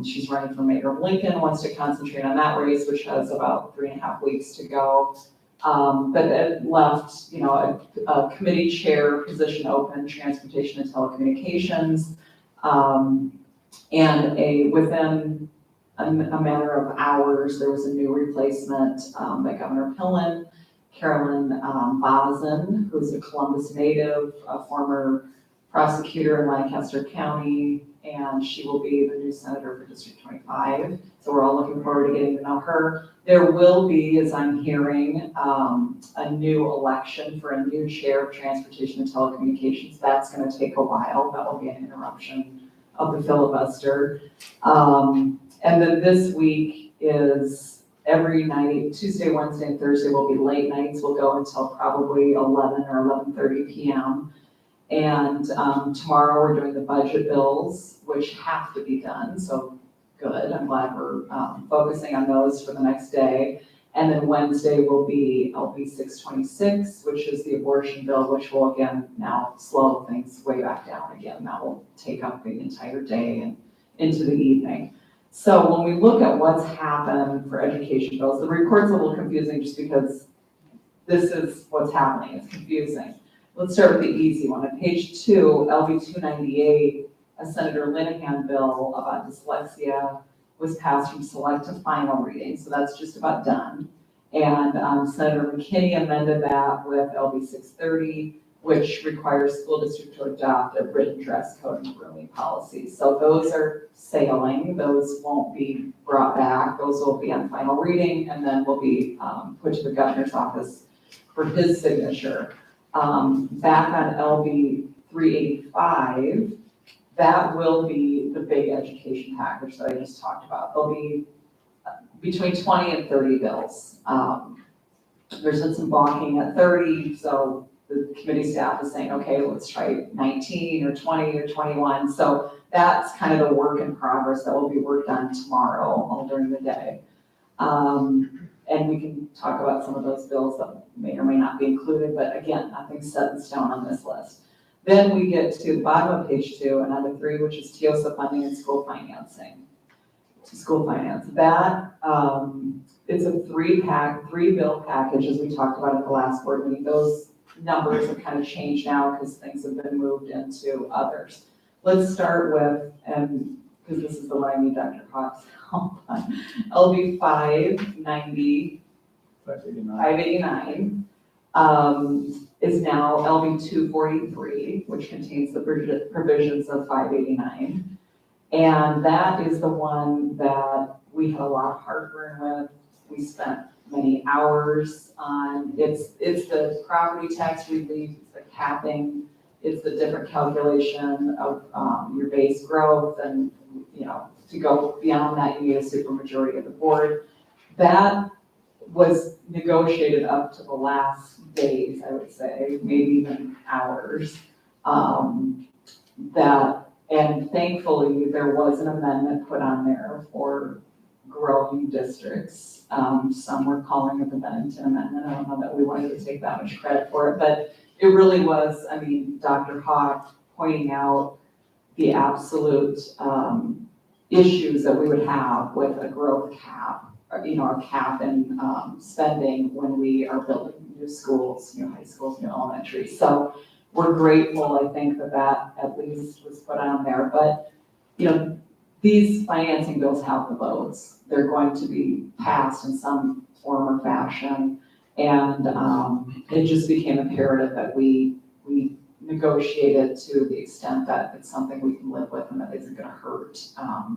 She's running for mayor of Lincoln, wants to concentrate on that race, which has about 3.5 weeks to go. But it left, a committee chair position open, transportation and telecommunications. And within a matter of hours, there was a new replacement by Governor Pillen, Carolyn Bozen, who's a Columbus native, a former prosecutor in Lancaster County, and she will be the new senator for District 25. So we're all looking forward to getting to know her. There will be, as I'm hearing, a new election for a new chair of transportation and telecommunications. That's going to take a while. That will be an interruption of the filibuster. And then this week is every night, Tuesday, Wednesday, and Thursday will be late nights. We'll go until probably 11 or 11:30 p.m. And tomorrow we're doing the budget bills, which have to be done, so good. I'm glad we're focusing on those for the next day. And then Wednesday will be LB 626, which is the abortion bill, which will again now slow things way back down again. That will take up the entire day and into the evening. So when we look at what's happened for education bills, the report's a little confusing just because this is what's happening. It's confusing. Let's start with the easy one. On page 2, LB 298, a Senator Linehan bill about dyslexia was passed from select to final reading, so that's just about done. And Senator McKinney amended that with LB 630, which requires school district to adopt a written dress code and grooming policy. So those are sailing. Those won't be brought back. Those will be on final reading and then will be put to the governor's office for his signature. Back on LB 385, that will be the big education package that I just talked about. There'll be between 20 and 30 bills. There's been some balking at 30, so the committee staff is saying, okay, let's try 19 or 20 or 21. So that's kind of the work in progress that will be worked on tomorrow, all during the day. And we can talk about some of those bills that may or may not be included, but again, nothing's set in stone on this list. Then we get to the bottom of page 2, another 3, which is TIOSA funding and school financing. School finance. That it's a 3-bill package, as we talked about at the last board meeting. Those numbers have kind of changed now because things have been moved into others. Let's start with, and because this is the one I need Dr. Hawk's help on, LB 590, 589 is now LB 243, which contains the provisions of 589. And that is the one that we had a lot of heartburn with. We spent many hours on. It's the property tax relief, it's the capping it's a different calculation of, your base growth and, to go beyond that, you need a supermajority of the board. That was negotiated up to the last days, I would say, maybe even hours. And thankfully, there was an amendment put on there for growing districts. Some were calling it the Bennington Amendment. I don't know that we wanted to take that much credit for it, but it really was, Dr. Hawk pointing out the absolute issues that we would have with a growth cap, our cap in spending when we are building new schools, new high schools, new elementary. So we're grateful, I think, that at least was put on there. But, these financing bills have the votes. They're going to be passed in some form or fashion. And it just became imperative that we negotiate it to the extent that it's something we can live with and that isn't gonna hurt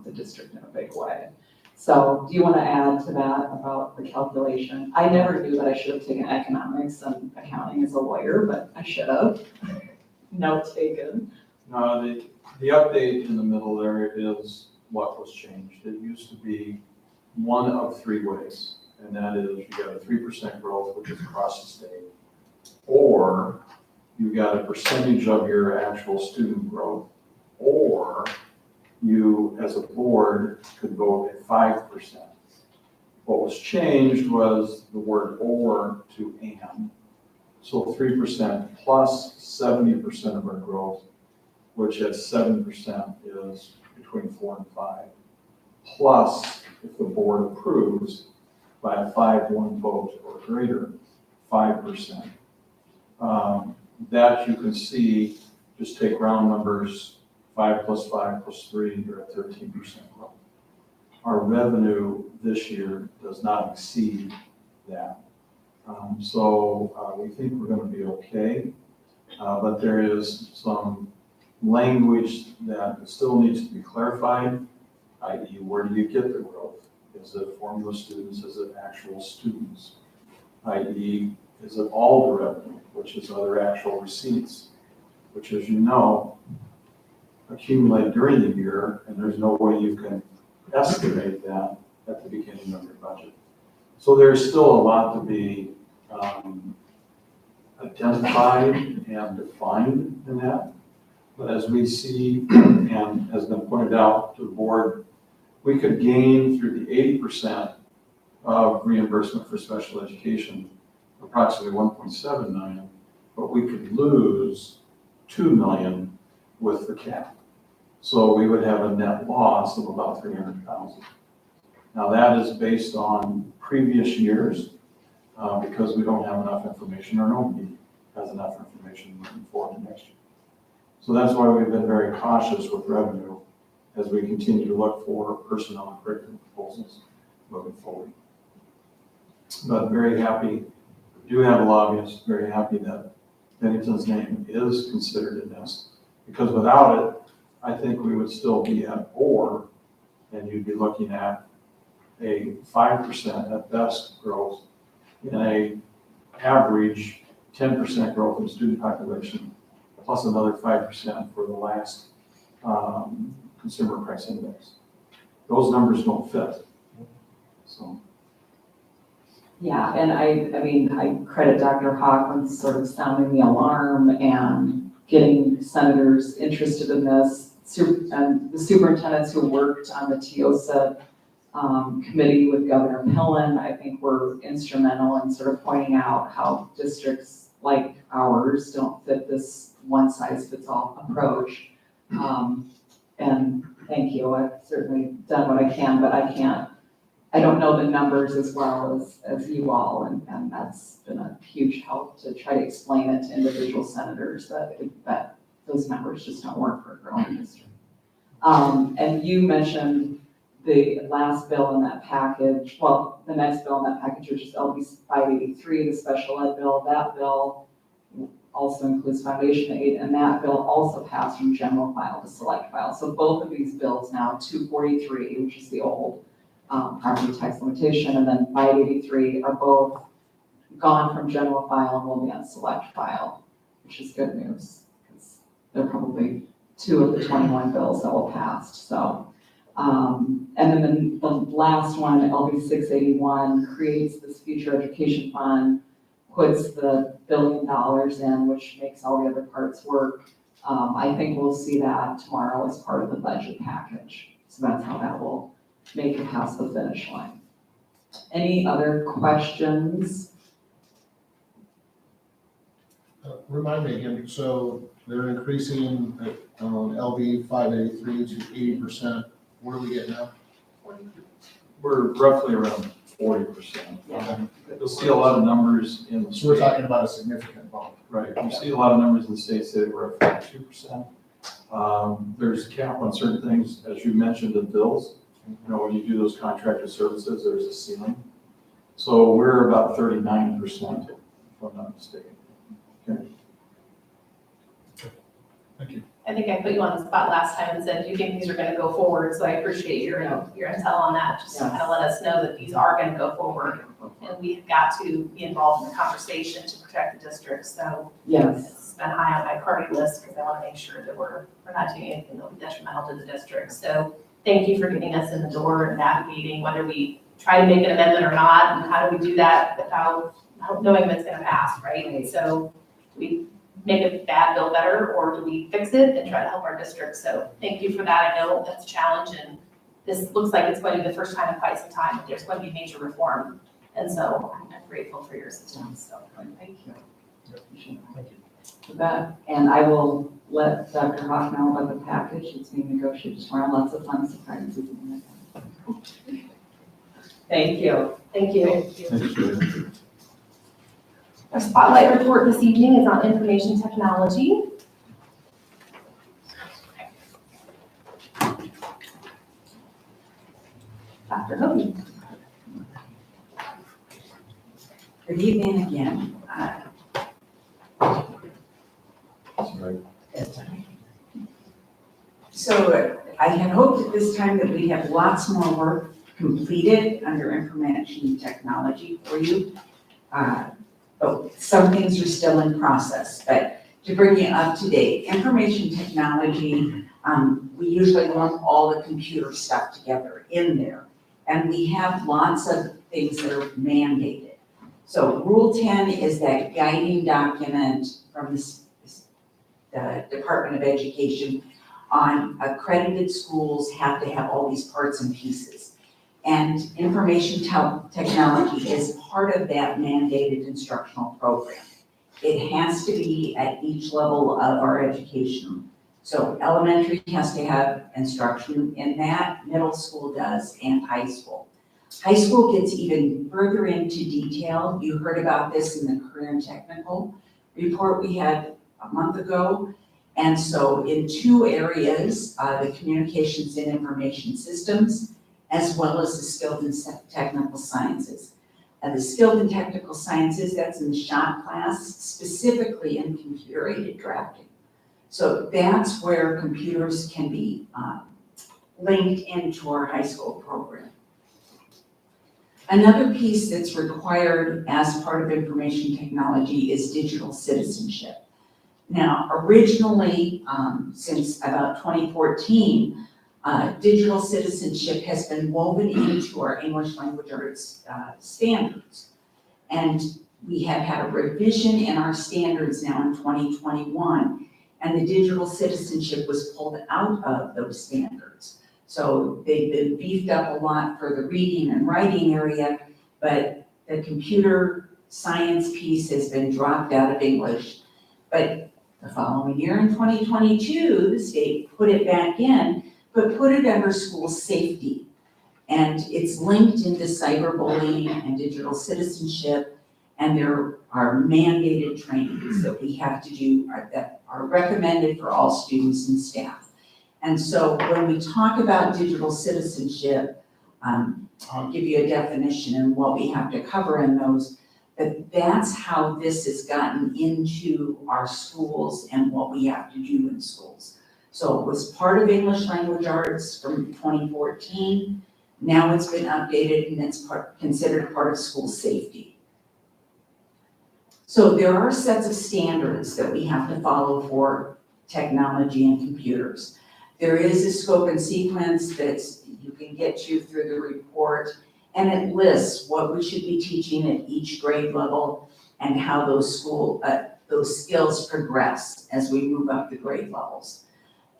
the district in a big way. So do you want to add to that about the calculation? I never knew that I should have taken economics and accounting as a lawyer, but I should have. Note taken. No, the update in the middle there is what was changed. It used to be one of three ways, and that is you got a 3% growth, which is across the state, or you got a percentage of your actual student growth, or you, as a board, could vote at 5%. What was changed was the word or to and. So 3% plus 70% of our growth, which at 7% is between 4 and 5. Plus, if the board approves by a 5-1 vote or greater, 5%. That you can see, just take round numbers, 5 plus 5 plus 3, you're at 13% growth. Our revenue this year does not exceed that. So we think we're going to be okay, but there is some language that still needs to be clarified, i.e. where do you get the growth? Is it formula students? Is it actual students? i.e. is it all the revenue, which is other actual receipts, which, as you know, accumulate during the year, and there's no way you can estimate that at the beginning of your budget. So there's still a lot to be identified and defined in that. But as we see, and has been pointed out to the board, we could gain through the 80% of reimbursement for special education, approximately 1.7 million, but we could lose 2 million with the cap. So we would have a net loss of about 300,000. Now that is based on previous years because we don't have enough information, or nobody has enough information moving forward to next year. So that's why we've been very cautious with revenue as we continue to look for personnel and curriculum proposals moving forward. But very happy, we do have a lobbyist, very happy that Bennington's name is considered in this, because without it, I think we would still be at or, and you'd be looking at a 5% at best growth in a average 10% growth in student population, plus another 5% for the last consumer price index. Those numbers don't fit. So. Yeah, and I credit Dr. Hawk on sort of sounding the alarm and getting senators interested in this. And the superintendents who worked on the TIOSA committee with Governor Pillen, I think were instrumental in sort of pointing out how districts like ours don't fit this one-size-fits-all approach. And thank you, I've certainly done what I can, but I don't know the numbers as well as you all, and that's been a huge help to try to explain it to individual senators that those numbers just don't work for a growing district. And you mentioned the last bill in that package, well, the next bill in that package, which is LB 583, the special ed bill. That bill also includes foundation aid, and that bill also passed from general file to select file. So both of these bills now, 243, which is the old property tax limitation, and then 583 are both gone from general file and will be on select file, which is good news. they're probably 2 of the 21 bills that will pass, so. And then the last one, LB 681, creates this future education fund, puts the $1 billion in, which makes all the other parts work. I think we'll see that tomorrow as part of the budget package. So that's how that will make it past the finish line. Any other questions? Remind me again, so they're increasing LB 583 to 80%. What are we getting now? We're roughly around 40%. You'll see a lot of numbers in the So we're state. talking about a significant bump. Right, you see a lot of numbers in the state say we're at 2%. There's a cap on certain things, as you mentioned, in bills. You know, when you do those contracted services, there's a ceiling. So we're about 39%, if I'm not mistaken. Okay. Thank you. I think I put you on the spot last time and said, you think these are gonna go forward, so I appreciate your intel on that, just to kind of let us know that these are gonna go forward. And we've got to be involved in the conversation to protect the district, so Yes. it's been high on my priority list, because I wanna make sure that we're not doing anything that will be detrimental to the district. So thank you for getting us in the door and navigating whether we try to make an amendment or not, and how do we do that without knowing if it's gonna pass, right? So we make a bad bill better, or do we fix it and try to help our district? So thank you for that. I know that's a challenge, and this looks like it's going to be the first time in quite some time that there's going to be major reform. And so I'm grateful for your assistance, so thank you. Thank you. For that, and I will let Dr. Hawk know about the package. It's being negotiated tomorrow. Lots of fun surprises. Thank you. Thank you. Thanks, Julie. Our spotlight report this evening is on information technology. Dr. Hovey. Good evening again. That's right. So I had hoped at this time that we'd have lots more work completed under information technology for you. But some things are still in process, but to bring you up to date, information technology, we usually lump all the computer stuff together in there. And we have lots of things that are mandated. So Rule 10 is that guiding document from the Department of Education on accredited schools have to have all these parts and pieces. And information technology is part of that mandated instructional program. It has to be at each level of our education. So elementary has to have instruction in that, middle school does, and high school. High school gets even further into detail. You heard about this in the career and technical report we had a month ago. And so in 2 areas, the communications and information systems, as well as the skilled and technical sciences. The skilled and technical sciences, that's in the shop class, specifically in computer-aided drafting. So that's where computers can be linked into our high school program. Another piece that's required as part of information technology is digital citizenship. Now, originally, since about 2014, digital citizenship has been woven into our English language arts standards. And we have had a revision in our standards now in 2021, and the digital citizenship was pulled out of those standards. So they've been beefed up a lot for the reading and writing area, but the computer science piece has been dropped out of English. But the following year in 2022, the state put it back in, but put it under school safety. And it's linked into cyberbullying and digital citizenship, and there are mandated trainings that we have to do that are recommended for all students and staff. And so when we talk about digital citizenship, I'll give you a definition and what we have to cover in those, but that's how this has gotten into our schools and what we have to do in schools. So it was part of English language arts from 2014. Now it's been updated and it's considered part of school safety. So there are sets of standards that we have to follow for technology and computers. There is a scope and sequence that's, you can get to through the report, and it lists what we should be teaching at each grade level and how those skills progress as we move up the grade levels.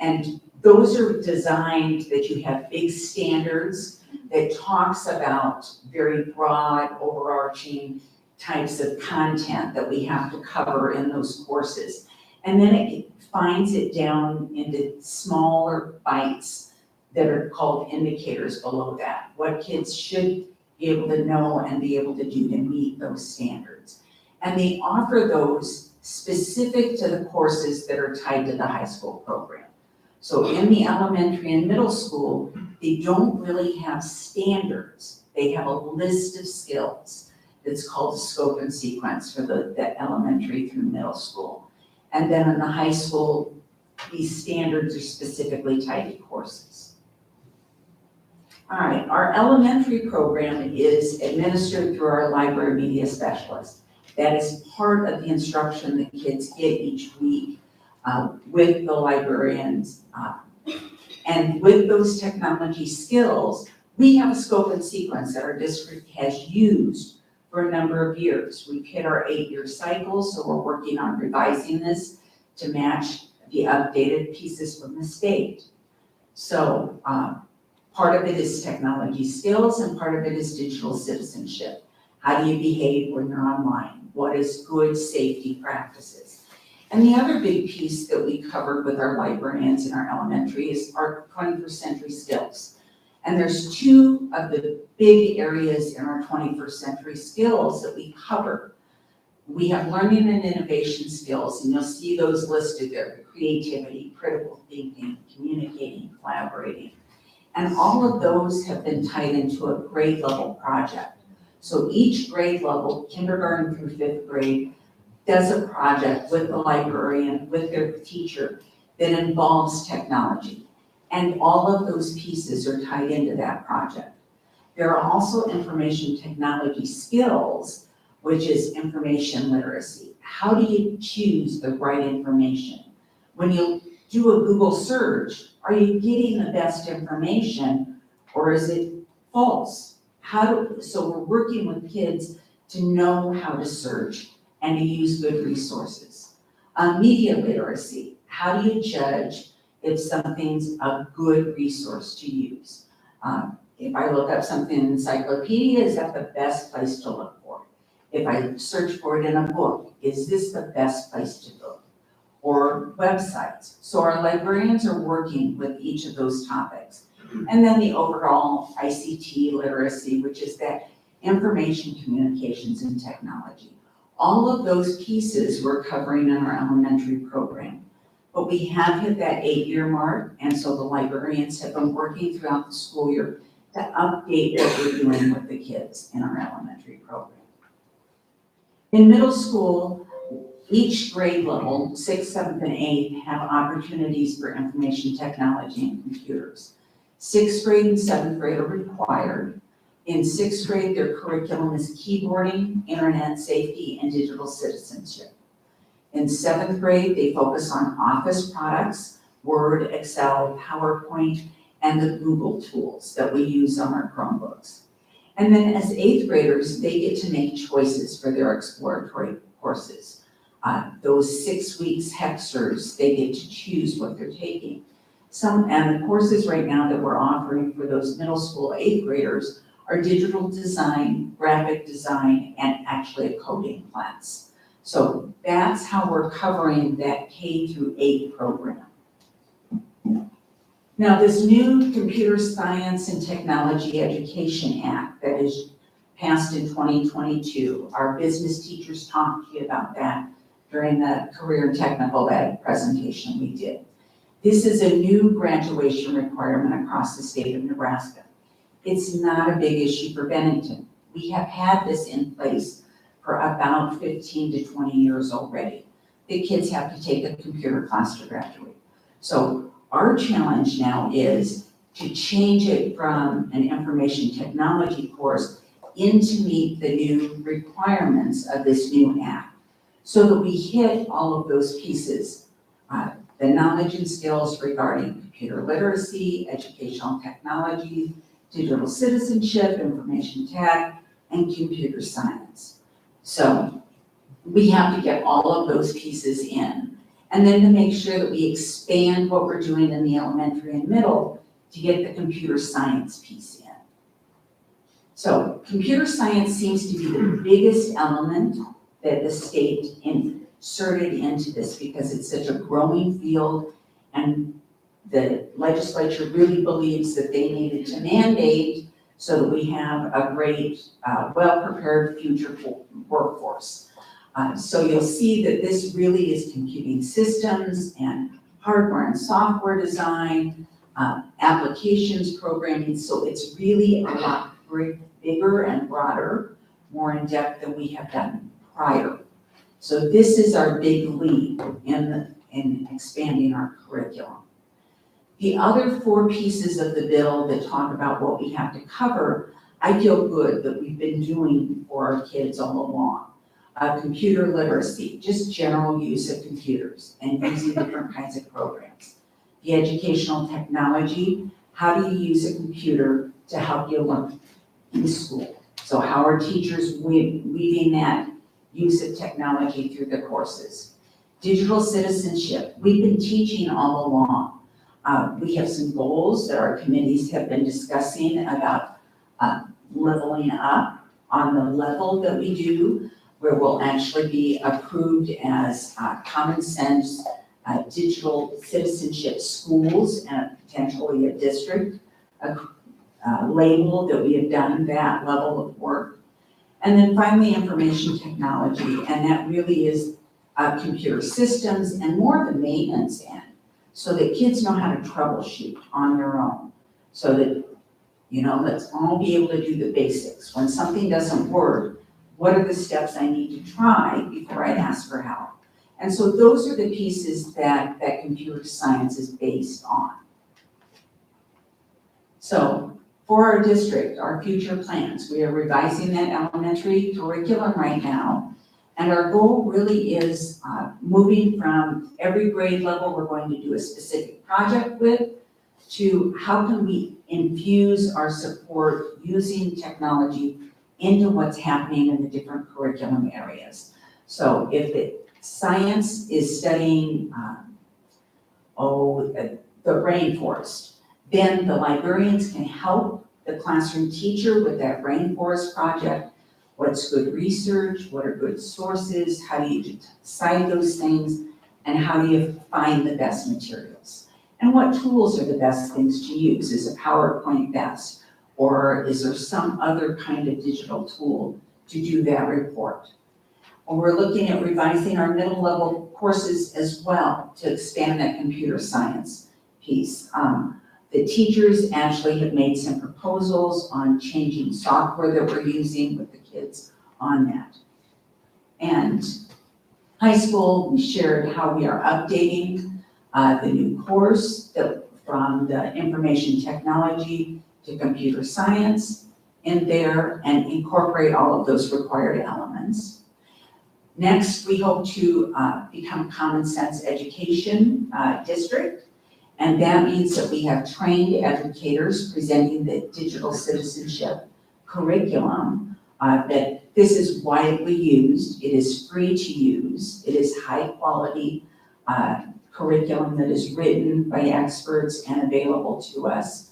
And those are designed that you have big standards that talks about very broad, overarching types of content that we have to cover in those courses. And then it finds it down into smaller bites that are called indicators below that, what kids should be able to know and be able to do to meet those standards. And they offer those specific to the courses that are tied to the high school program. So in the elementary and middle school, they don't really have standards. They have a list of skills that's called a scope and sequence for the elementary through middle school. And then in the high school, these standards are specifically tied to courses. All right, our elementary program is administered through our library media specialist. That is part of the instruction that kids get each week with the librarians. And with those technology skills, we have a scope and sequence that our district has used for a number of years. We've hit our 8-year cycle, so we're working on revising this to match the updated pieces from the state. So part of it is technology skills and part of it is digital citizenship. How do you behave when you're online? What is good safety practices? And the other big piece that we covered with our librarians in our elementary is our 21st century skills. And there's two of the big areas in our 21st century skills that we cover. We have learning and innovation skills, and you'll see those listed there: creativity, critical thinking, communicating, collaborating. And all of those have been tied into a grade level project. So each grade level, kindergarten through 5th grade, does a project with the librarian, with their teacher, that involves technology. And all of those pieces are tied into that project. There are also information technology skills, which is information literacy. How do you choose the right information? When you do a Google search, are you getting the best information or is it false? So we're working with kids to know how to search and to use good resources. Media literacy, how do you judge if something's a good resource to use? If I look up something in encyclopedia, is that the best place to look for it? If I search for it in a book, is this the best place to look? Or websites. So our librarians are working with each of those topics. And then the overall ICT literacy, which is that information communications and technology. All of those pieces we're covering in our elementary program. But we have hit that 8-year mark, and so the librarians have been working throughout the school year to update what we're doing with the kids in our elementary program. In middle school, each grade level, 6th, 7th, and 8th, have opportunities for information technology and computers. 6th grade and 7th grade are required. In 6th grade, their curriculum is keyboarding, internet safety, and digital citizenship. In 7th grade, they focus on office products, Word, Excel, PowerPoint, and the Google tools that we use on our Chromebooks. And then as 8th graders, they get to make choices for their exploratory courses. Those 6 weeks Hexers, they get to choose what they're taking. And the courses right now that we're offering for those middle school 8th graders are digital design, graphic design, and actually a coding class. So that's how we're covering that K through 8 program. Now, this new Computer Science and Technology Education Act that is passed in 2022, our business teachers talked to you about that during the career and technical ed presentation we did. This is a new graduation requirement across the state of Nebraska. It's not a big issue for Bennington. We have had this in place for about 15 to 20 years already. The kids have to take a computer class to graduate. So our challenge now is to change it from an information technology course into meet the new requirements of this new act so that we hit all of those pieces the knowledge and skills regarding computer literacy, educational technology, digital citizenship, information tech, and computer science. So we have to get all of those pieces in. And then to make sure that we expand what we're doing in the elementary and middle to get the computer science piece in. So computer science seems to be the biggest element that the state inserted into this because it's such a growing field, and the legislature really believes that they needed to mandate so that we have a great, well-prepared future workforce. So you'll see that this really is computing systems and hardware and software design, applications programming, so it's really a lot bigger and broader, more in-depth than we have done prior. So this is our big leap in expanding our curriculum. The other 4 pieces of the bill that talk about what we have to cover, I feel good that we've been doing for our kids all along. Computer literacy, just general use of computers and using different kinds of programs. The educational technology, how do you use a computer to help you learn in school? So how are teachers weaving that use of technology through the courses? Digital citizenship, we've been teaching all along. We have some goals that our committees have been discussing about leveling up on the level that we do, where we'll actually be approved as common sense digital citizenship schools and potentially a district label that we have done that level of work. And then finally, information technology, and that really is computer systems and more the maintenance end, so that kids know how to troubleshoot on their own. So that, let's all be able to do the basics. When something doesn't work, what are the steps I need to try before I ask for help? And so those are the pieces that computer science is based on. So for our district, our future plans, we are revising that elementary curriculum right now. And our goal really is moving from every grade level we're going to do a specific project with, to how can we infuse our support using technology into what's happening in the different curriculum areas. So if the science is studying, the rainforest, then the librarians can help the classroom teacher with that rainforest project. What's good research? What are good sources? How do you decide those things? And how do you find the best materials? And what tools are the best things to use? Is a PowerPoint best? Or is there some other kind of digital tool to do that report? Or we're looking at revising our middle level courses as well to expand that computer science piece. The teachers actually have made some proposals on changing software that we're using with the kids on that. And high school, we shared how we are updating the new course from the information technology to computer science in there and incorporate all of those required elements. Next, we hope to become a common sense education district. And that means that we have trained educators presenting the digital citizenship curriculum, that this is widely used, it is free to use, it is high quality curriculum that is written by experts and available to us.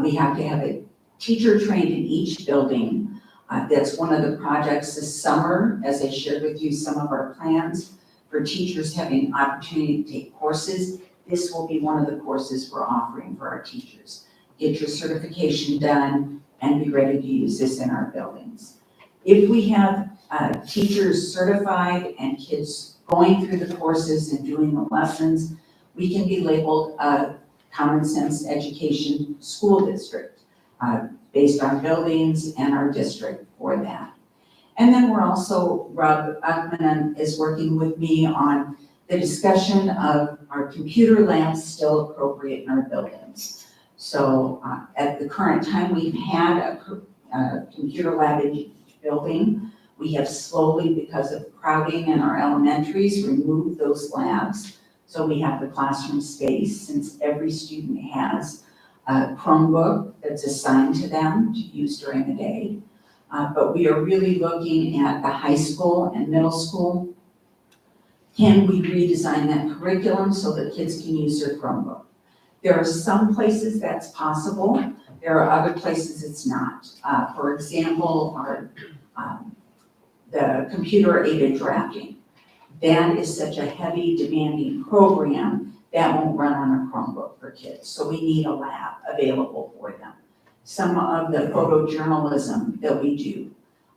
We have to have a teacher trained in each building. That's one of the projects this summer, as I shared with you some of our plans for teachers having opportunity to take courses. This will be one of the courses we're offering for our teachers. Get your certification done and be ready to use this in our buildings. If we have teachers certified and kids going through the courses and doing the lessons, we can be labeled a common sense education school district based on buildings and our district for that. And then we're also, Rob Uckman is working with me on the discussion of our computer labs still appropriate in our buildings. So at the current time, we've had a computer lab in each building. We have slowly, because of crowding in our elementaries, removed those labs So we have the classroom space, since every student has a Chromebook that's assigned to them to use during the day. But we are really looking at the high school and middle school. Can we redesign that curriculum so that kids can use their Chromebook? There are some places that's possible. There are other places it's not. For example, the computer-aided drafting. That is such a heavy, demanding program that won't run on a Chromebook for kids. So we need a lab available for them. Some of the photojournalism that we do,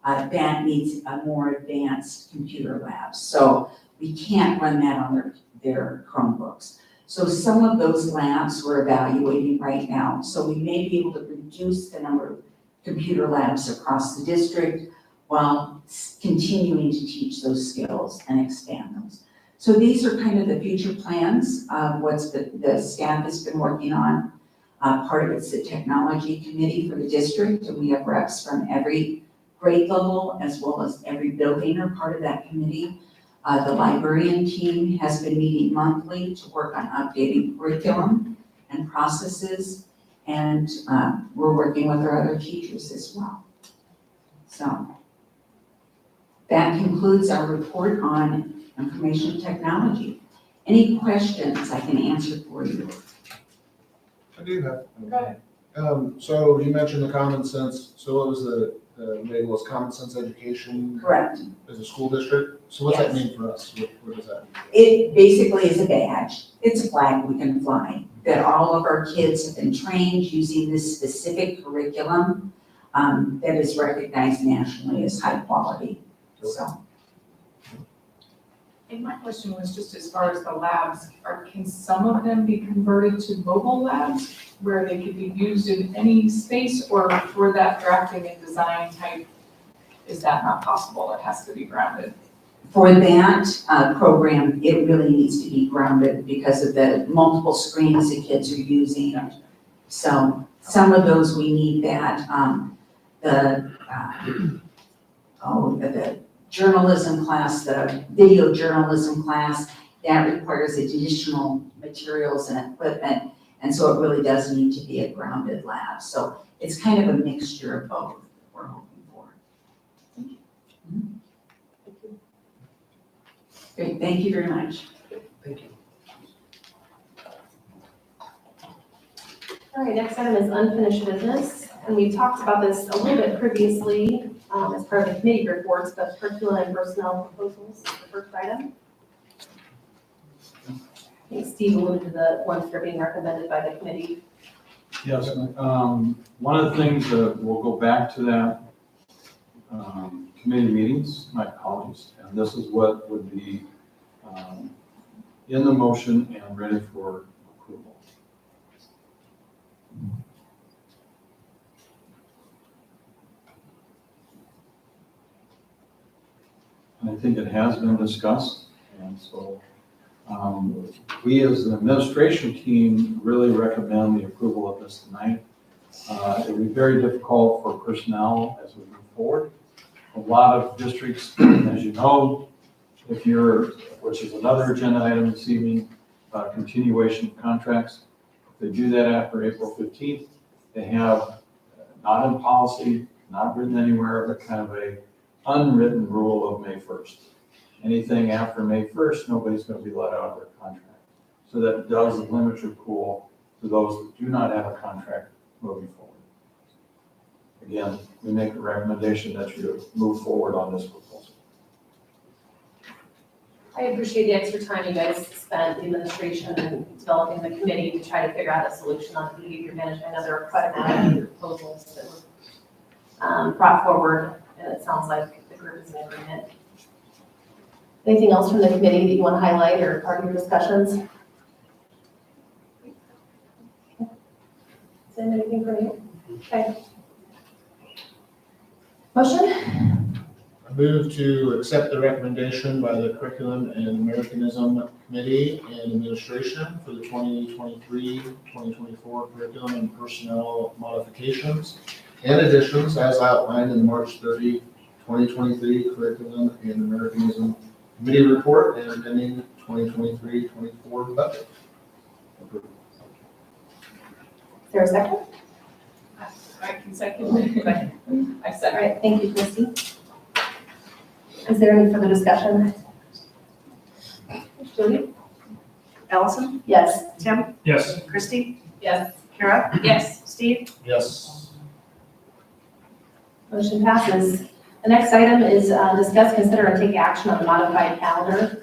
that needs a more advanced computer lab. So we can't run that on their Chromebooks. So some of those labs we're evaluating right now. So we may be able to reduce the number of computer labs across the district while continuing to teach those skills and expand those. So these are kind of the future plans of what the staff has been working on. Part of it's the technology committee for the district, and we have reps from every grade level as well as every building are part of that committee. The librarian team has been meeting monthly to work on updating curriculum and processes, and we're working with our other teachers as well. So that concludes our report on information technology. Any questions I can answer for you? I do have. Go ahead. So you mentioned the common sense, so what was the label was common sense education Correct. as a school district? So what's that Yes. mean for us? What does that mean? It basically is a badge. It's a flag we can fly, that all of our kids have been trained using this specific curriculum that is recognized nationally as high quality. So, And my question was just as far as the labs, can some of them be converted to mobile labs where they could be used in any space, or for that drafting and design type, is that not possible? It has to be grounded? for that program, it really needs to be grounded because of the multiple screens the kids are using. So some of those we need that, the journalism class, the video journalism class, that requires additional materials and equipment. And so it really does need to be a grounded lab. So it's kind of a mixture of both we're hoping for. Great, thank you very much. Thank you. All right, next item is unfinished business, and we talked about this a little bit previously as part of the committee reports, but curriculum and personnel proposals is the first item. I think Steve alluded to the ones that are being recommended by the committee. Yes, one of the things that we'll go back to that committee meetings, my apologies, and this is what would be in the motion and ready for approval. And I think it has been discussed, and so we as the administration team really recommend the approval of this tonight. It would be very difficult for personnel as we move forward. A lot of districts, as you know, which is another agenda item this evening, continuation of contracts. If they do that after April 15th, they have not in policy, not written anywhere, but kind of a unwritten rule of May 1st. Anything after May 1st, nobody's going to be let out of their contract. So that does limit your pool to those that do not have a contract moving forward. Again, we make a recommendation that you move forward on this proposal. I appreciate the extra time you guys spent, the administration, and developing the committee to try to figure out a solution on the behavior management. I know there were quite a amount of proposals that were brought forward, and it sounds like the group is in agreement. Anything else from the committee that you want to highlight or part of your discussions? Is there anything from you? Okay. Motion? I move to accept the recommendation by the Curriculum and Americanism Committee and Administration for the 2023-2024 curriculum and personnel modifications and additions as outlined in the March 30, 2023 Curriculum and Americanism Committee report and amending 2023-24 budget. Is there a second? I can second. I All second. right, thank you, Christy. Is there any further discussion? Julie? Allison, Yes. Tim, Yes. Christie, Yes. Kara, Yes. Steve, Yes. Motion passes. The next item is discuss, consider, and take action on the modified calendar.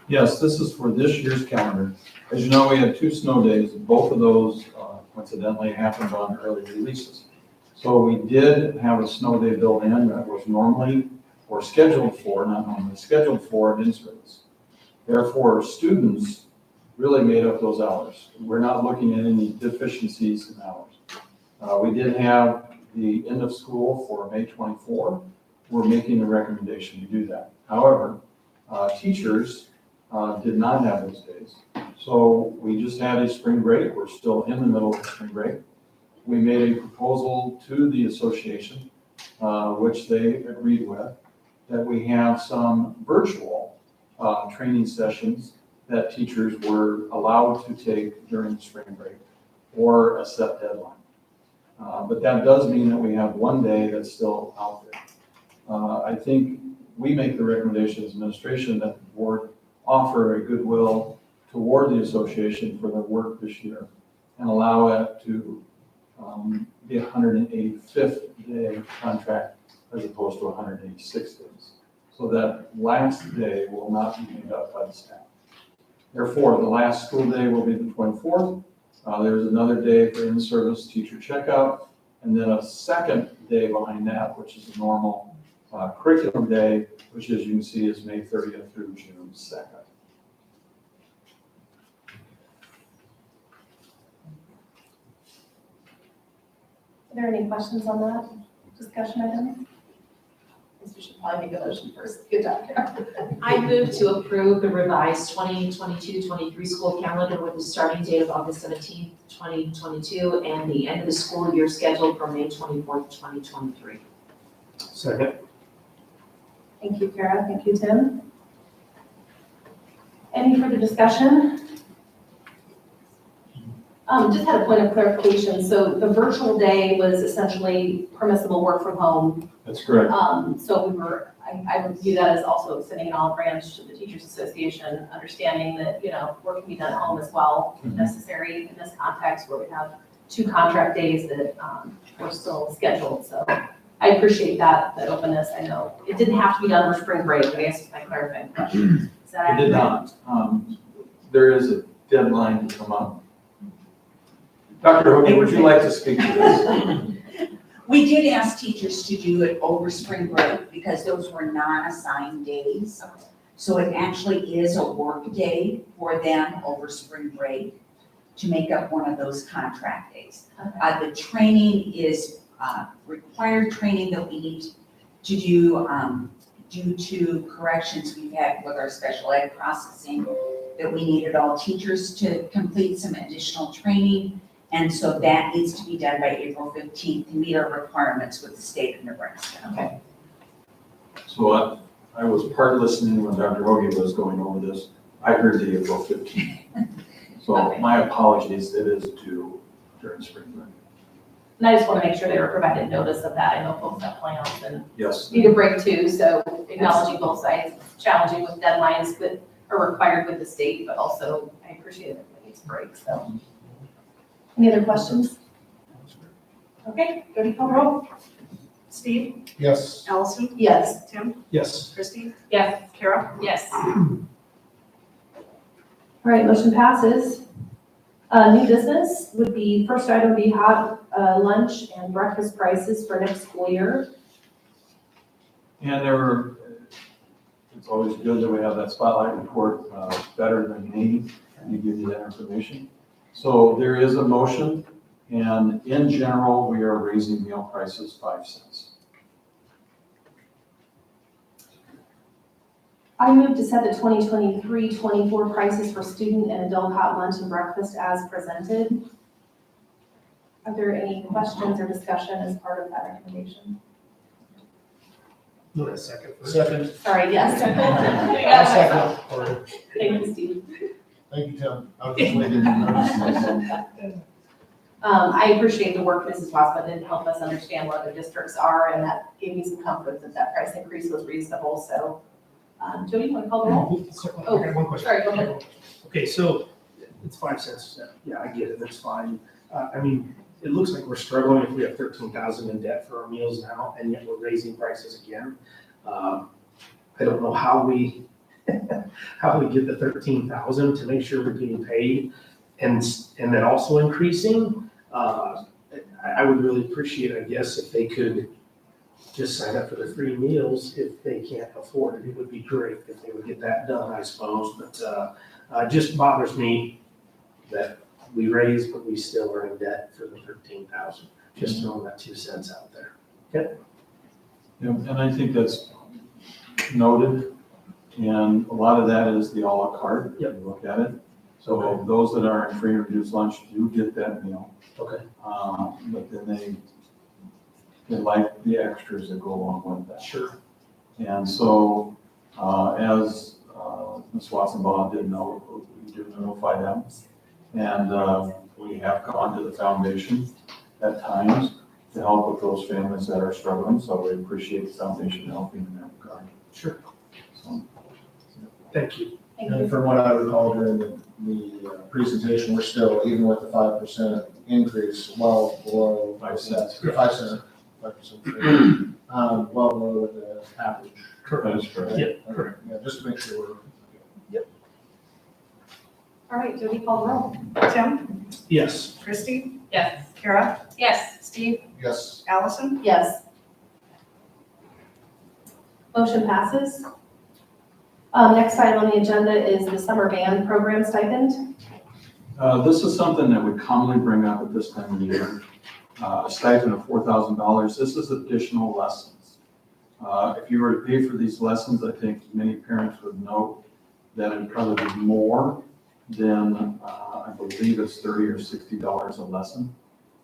Yes, this is for this year's calendar. As you know, we had 2 snow days. Both of those coincidentally happened on early releases. So we did have a snow day built in that was normally or scheduled for, not normally, scheduled for an in-service. Therefore, students really made up those hours. We're not looking at any deficiencies in hours. We did have the end of school for May 24. We're making a recommendation to do that. However, teachers did not have those days. So we just had a spring break. We're still in the middle of spring break. We made a proposal to the association, which they agreed with, that we have some virtual training sessions that teachers were allowed to take during the spring break or a set deadline. But that does mean that we have one day that's still out there. I think we make the recommendation as administration that the board offer a goodwill toward the association for their work this year and allow it to be a 185th day contract as opposed to 186 days. So that last day will not be made up by the staff. Therefore, the last school day will be the 24th. There's another day for in-service teacher checkout, and then a second day behind that, which is a normal curriculum day, which as you can see is May 30th through June 2nd. Are there any questions on that discussion item? I guess we should probably make a motion first. Good job, Kara. I move to approve the revised 2022-23 school calendar with the starting date of August 17th, 2022, and the end of the school year scheduled for May 24th, 2023. Second. Thank you, Kara. Thank you, Tim. Any further discussion? Just had a point of clarification. So the virtual day was essentially permissible work from home. That's correct. So I would view that as also extending an olive branch to the Teachers Association, understanding that, work can be done at home as well, if necessary in this context where we have 2 contract days that were still scheduled. So I appreciate that openness. I know it didn't have to be done for spring break, I guess my clarifying question. Is that It did accurate? not. There is a deadline to come up. Dr. Hogan, would you like to speak to this? We did ask teachers to do it over spring break because those were non-assigned days. So it actually is a work day for them over spring break to make up one of those contract days. The training is required training that we need to do due to corrections we've had with our special ed processing, that we needed all teachers to complete some additional training. And so that needs to be done by April 15th to meet our requirements with the state of Nebraska. Okay. So I was part listening when Dr. Hogan was going over this. I heard the April 15th. So my apologies, it is due during spring break. And I just want to make sure they were provided notice of that. I know folks have plans and Yes. need a break too, so acknowledging both sides, it's challenging with deadlines that are required with the state, but also I appreciate that everybody needs a break, so. Any other questions? Okay, go to call roll. Steve, Yes. Allison, Yes. Tim, Yes. Christie, Yes. Kara. Yes. All right, motion passes. New business would be, first item would be hot lunch and breakfast prices for next school year. And it's always good that we have that spotlight report, better than me, and to give you that information. So there is a motion, and in general, we are raising meal prices 5 cents. I move to set the 2023-24 prices for student and adult hot lunch and breakfast as presented. Are there any questions or discussion as part of that recommendation? No, a second. Second. Sorry, yes. I'll second. Thank you, Steve. Thank you, Tim. I was just waiting to notice. I appreciate the work Mrs. Wasman did help us understand what the districts are, and that gave me some comfort that that price increase was reasonable, so. Jody, you want to call the roll? I got one question. Sorry, go ahead. Okay, so it's 5 cents. Yeah, I get it. That's fine. I mean, it looks like we're struggling if we have 13,000 in debt for our meals now, and yet we're raising prices again. I don't know how we, how we get the 13,000 to make sure we're getting paid and then also increasing. I would really appreciate, I guess, if they could just sign up for the free meals if they can't afford it. It would be great if they would get that done, I suppose. But it just bothers me that we raised, but we still are in debt for the 13,000. Just throwing that 2 cents out there. Okay. Yeah, and I think that's noted, and a lot of that is the à la carte, if you look at it. So those that are in free or reduced lunch do get that meal. Okay. But then they like the extras that go along with that. Sure. And so, as Ms. Watson-Baugh did know, we do notify them. And we have gone to the foundation at times to help with those families that are struggling. So we appreciate the foundation helping in that regard. Sure. So, Thank you. Thank And you. from what I recall during the presentation, we're still, even with the 5% increase, well below. 5 cents. 5 cents, 5%. Well below the average. That is correct. Yeah, correct. Yeah, just to make sure we're. All right, Jody, call the roll. Tim, Yes. Christie, Yes. Kara, Yes. Steve, Yes. Allison, Yes. Motion passes. Next item on the agenda is the summer band program stipend. This is something that we commonly bring up at this time of year. A stipend of $4,000. This is additional lessons. If you were to pay for these lessons, I think many parents would note that it'd probably be more than, I believe it's $30 or $60 a lesson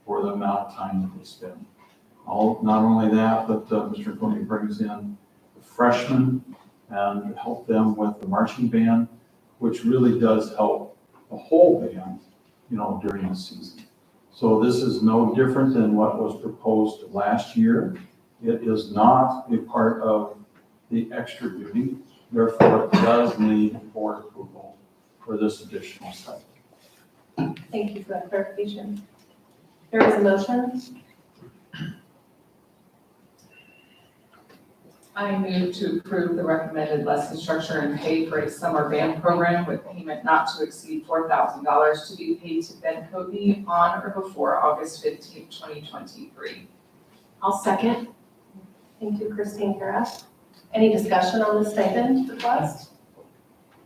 for the amount of time that they spend. Not only that, but Mr. Coney brings in the freshmen and help them with the marching band, which really does help the whole band, during the season. So this is no different than what was proposed last year. It is not a part of the extra duty, therefore it does need board approval for this additional stipend. Thank you for that clarification. There is a motion. I move to approve the recommended lesson structure and pay for a summer band program with payment not to exceed $4,000 to be paid to Ben Covey on or before August 15th, 2023. I'll second. Thank you, Christine Kara. Any discussion on the stipend request?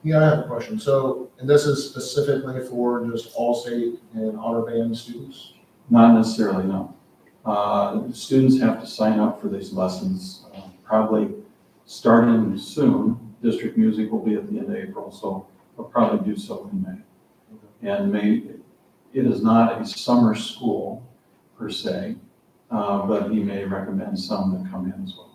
Yeah, I have a question. So, and this is specifically for just all state and honor band students? Not necessarily, no. Students have to sign up for these lessons, probably starting soon. District music will be at the end of April, so they'll probably do so in May. And it is not a summer school per se, but he may recommend some that come in as well.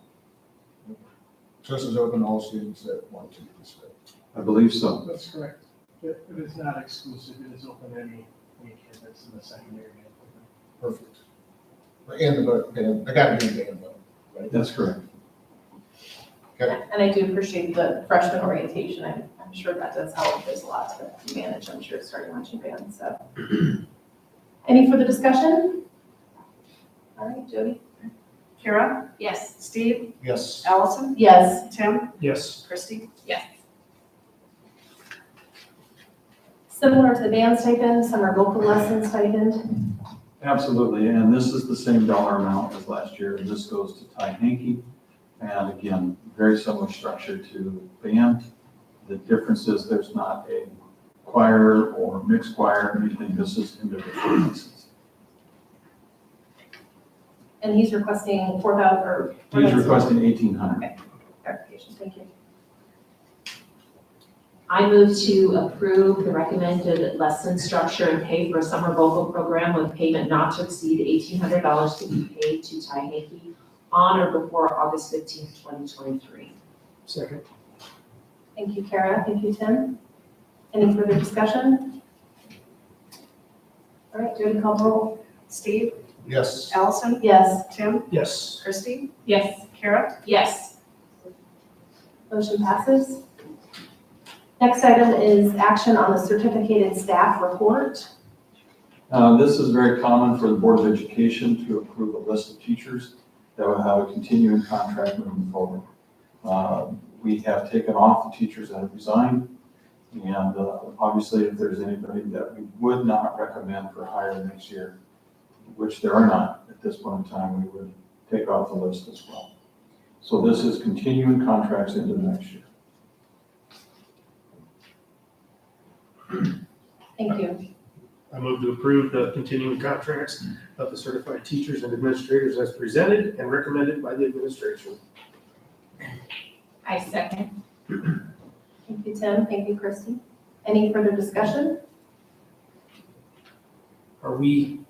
So this is open to all students that want to participate? I believe so. That's correct. It is not exclusive, it is open any kid that's in the secondary band program. Perfect. And the guy being band though, right? That's correct. And I do appreciate the freshman orientation. I'm sure that does help. There's a lot to manage, I'm sure, starting marching band, so. Any further discussion? All right, Jody? Kara, Yes. Steve, Yes. Allison, Yes. Tim, Yes. Christie. Similar to the band stipend, summer vocal lesson stipend. Absolutely, and this is the same dollar amount as last year. This goes to Ty Hankey. And again, very similar structure to band. The difference is there's not a choir or mixed choir or anything. This is individual lessons. And he's requesting 4,000 or. He's requesting 1,800. Okay, clarification, thank you. I move to approve the recommended lesson structure and pay for a summer vocal program with payment not to exceed $1,800 to be paid to Ty Hankey on or before August 15th, 2023. Second. Thank you, Kara. Thank you, Tim. Any further discussion? All right, Jody, call the roll. Steve, Yes. Allison, Yes, Tim, Yes. Christie, Yes. Kara, Yes. motion passes. Next item is action on the certificated staff report. This is very common for the Board of Education to approve a list of teachers that will have a continuing contract moving forward. We have taken off the teachers that have resigned, and obviously if there's anybody that we would not recommend for hire next year, which there are not at this point in time, we would take off the list as well. So this is continuing contracts into the next year. Thank you. I move to approve the continuing contracts of the certified teachers and administrators as presented and recommended by the administration. I second. Thank you, Tim. Thank you, Christie. Any further discussion? Are we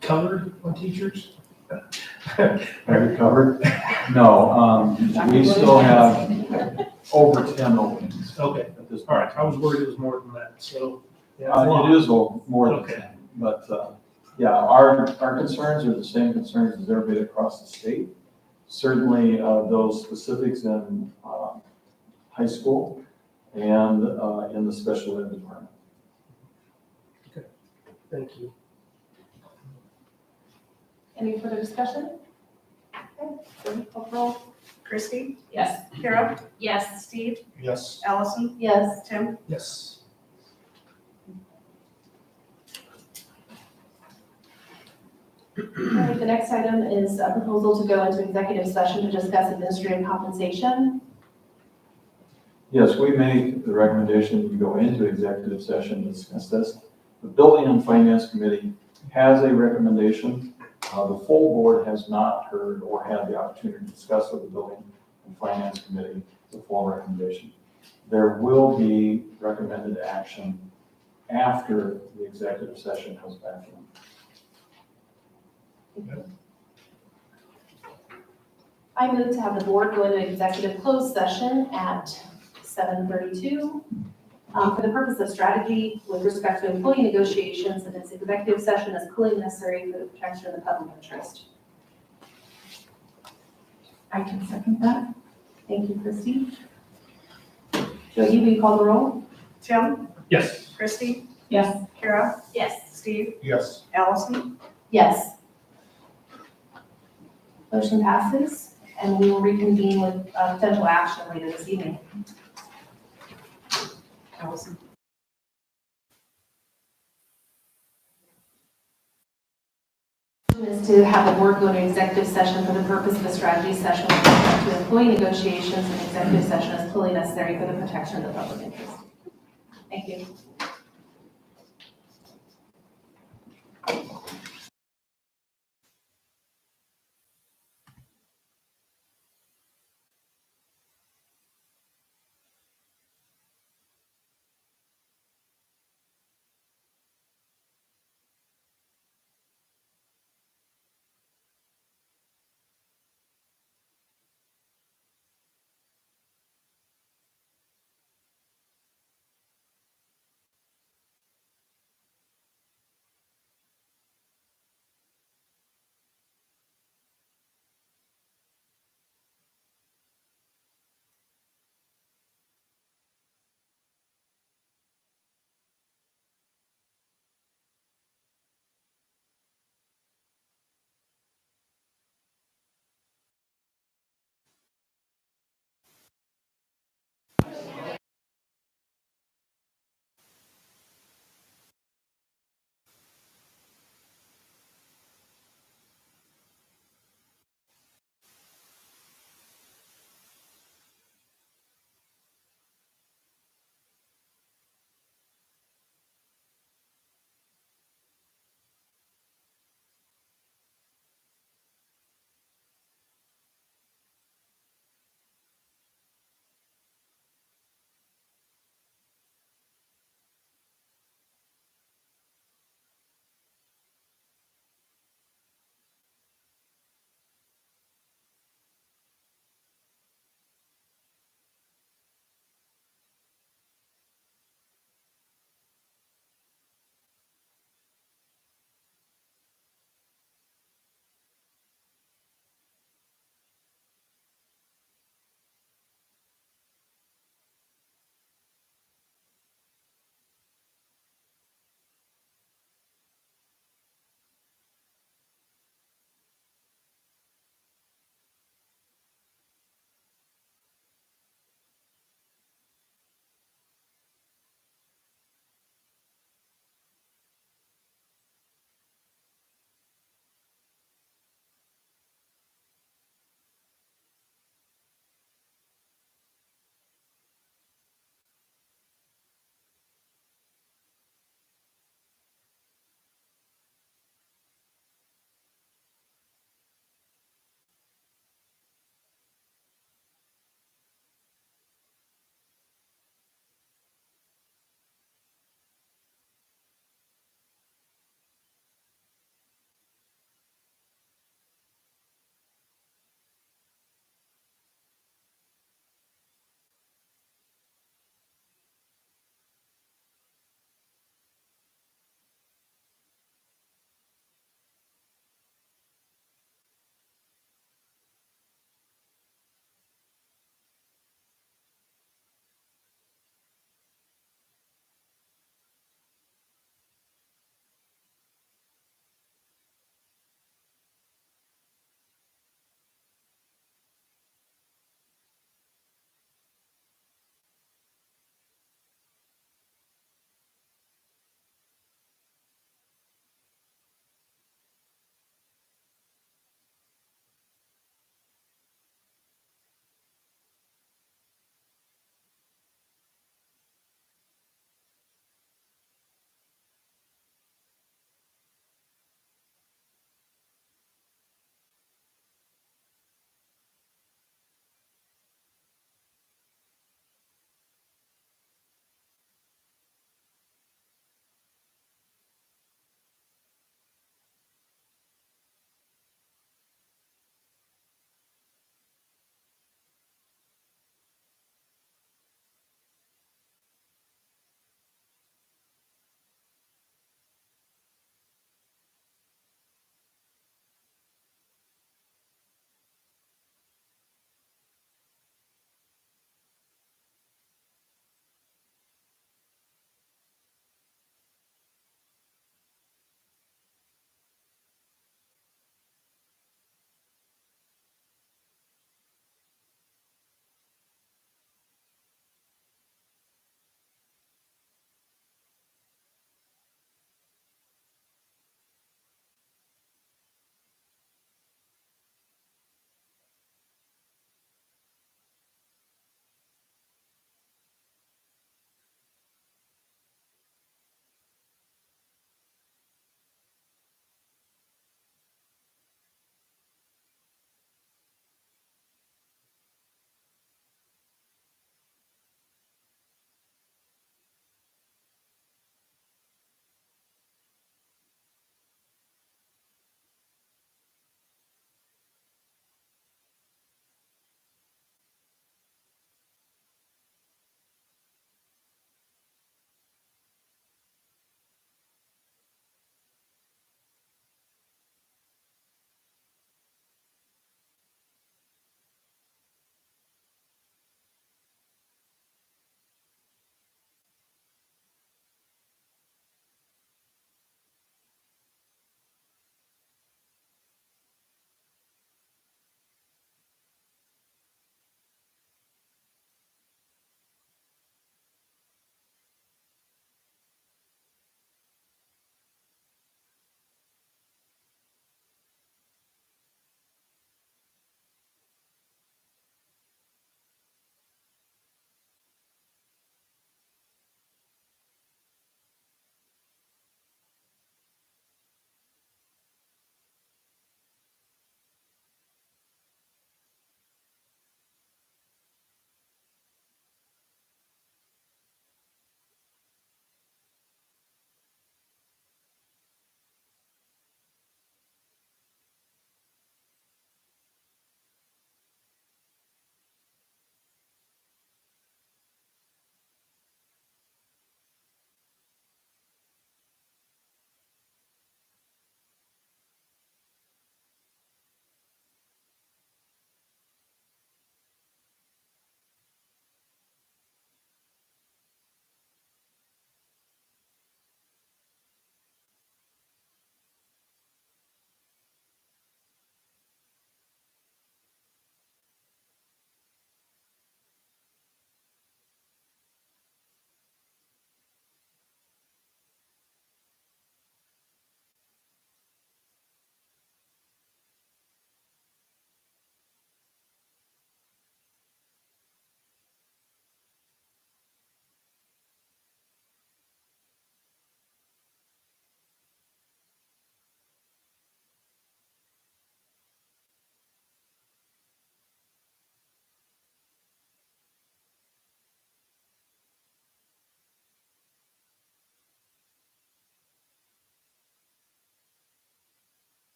covered on teachers? Have you covered? No, we still have over 10 openings Okay, at this all point. right, I was worried it was more than that, so. yeah, It is more than Okay. 10, but yeah, our concerns are the same concerns as everybody across the state. Certainly those specifics in high school and in the special ed department. Thank you. Any further discussion? Okay, Jody, call the roll. Christie, Yes. Kara, Yes. Steve, Yes. Allison, Yes, Tim, Yes. all right, the next item is a proposal to go into executive session to discuss administrative compensation. Yes, we make the recommendation to go into executive session to discuss this. The Building and Finance Committee has a recommendation. The full board has not heard or had the opportunity to discuss with the Building and Finance Committee the full recommendation. There will be recommended action after the executive session comes back in. I move to have the board go into executive closed session at 7:32 for the purpose of strategy with respect to employee negotiations, and its executive session is clearly necessary for the protection of the public interest. I can second that. Thank you, Christie. Jody, will you call the roll? Tim, Yes. Christie, Yes. Kara, Yes. Steve, Yes. Allison, Yes. Motion passes, and we will reconvene with potential action later this evening. Allison. Is to have the board go into executive session for the purpose of a strategy session with respect to employee negotiations, and executive session is fully necessary for the protection of the public interest. Thank you.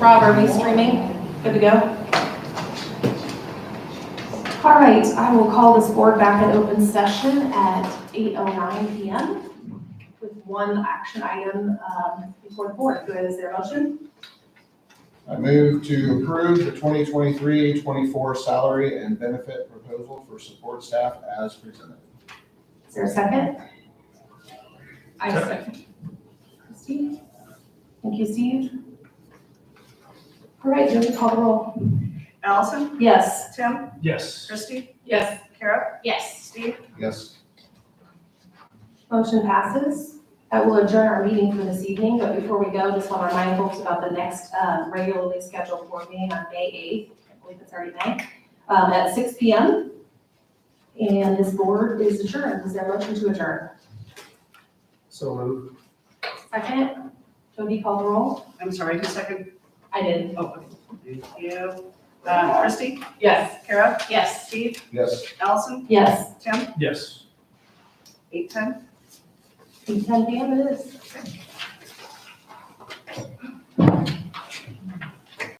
Rob, are we streaming? Good to go? All right, I will call this board back in open session at 8:09 PM with one action item before the board. Is there a motion? I move to approve the 2023-24 salary and benefit proposal for support staff as presented. Is there a second? I second. Christie? Thank you, Steve. All right, Jody, call the roll. Allison? Yes. Tim? Yes. Christie? Yes. Kara? Yes. Steve? Yes. Motion passes. I will adjourn our meeting for this evening, but before we go, just want to remind folks about the next regularly scheduled board meeting on May 8th. I believe it's already May, at 6 PM. And this board is adjourned. Is there a motion to adjourn? So moved. Second, Jody, call the roll. I'm sorry, who's second? I did. Oh, okay. Thank you. Christie? Yes. Kara? Yes. Steve? Yes. Allison? Yes, Tim? Yes. 8:10? 8:10 PM it is.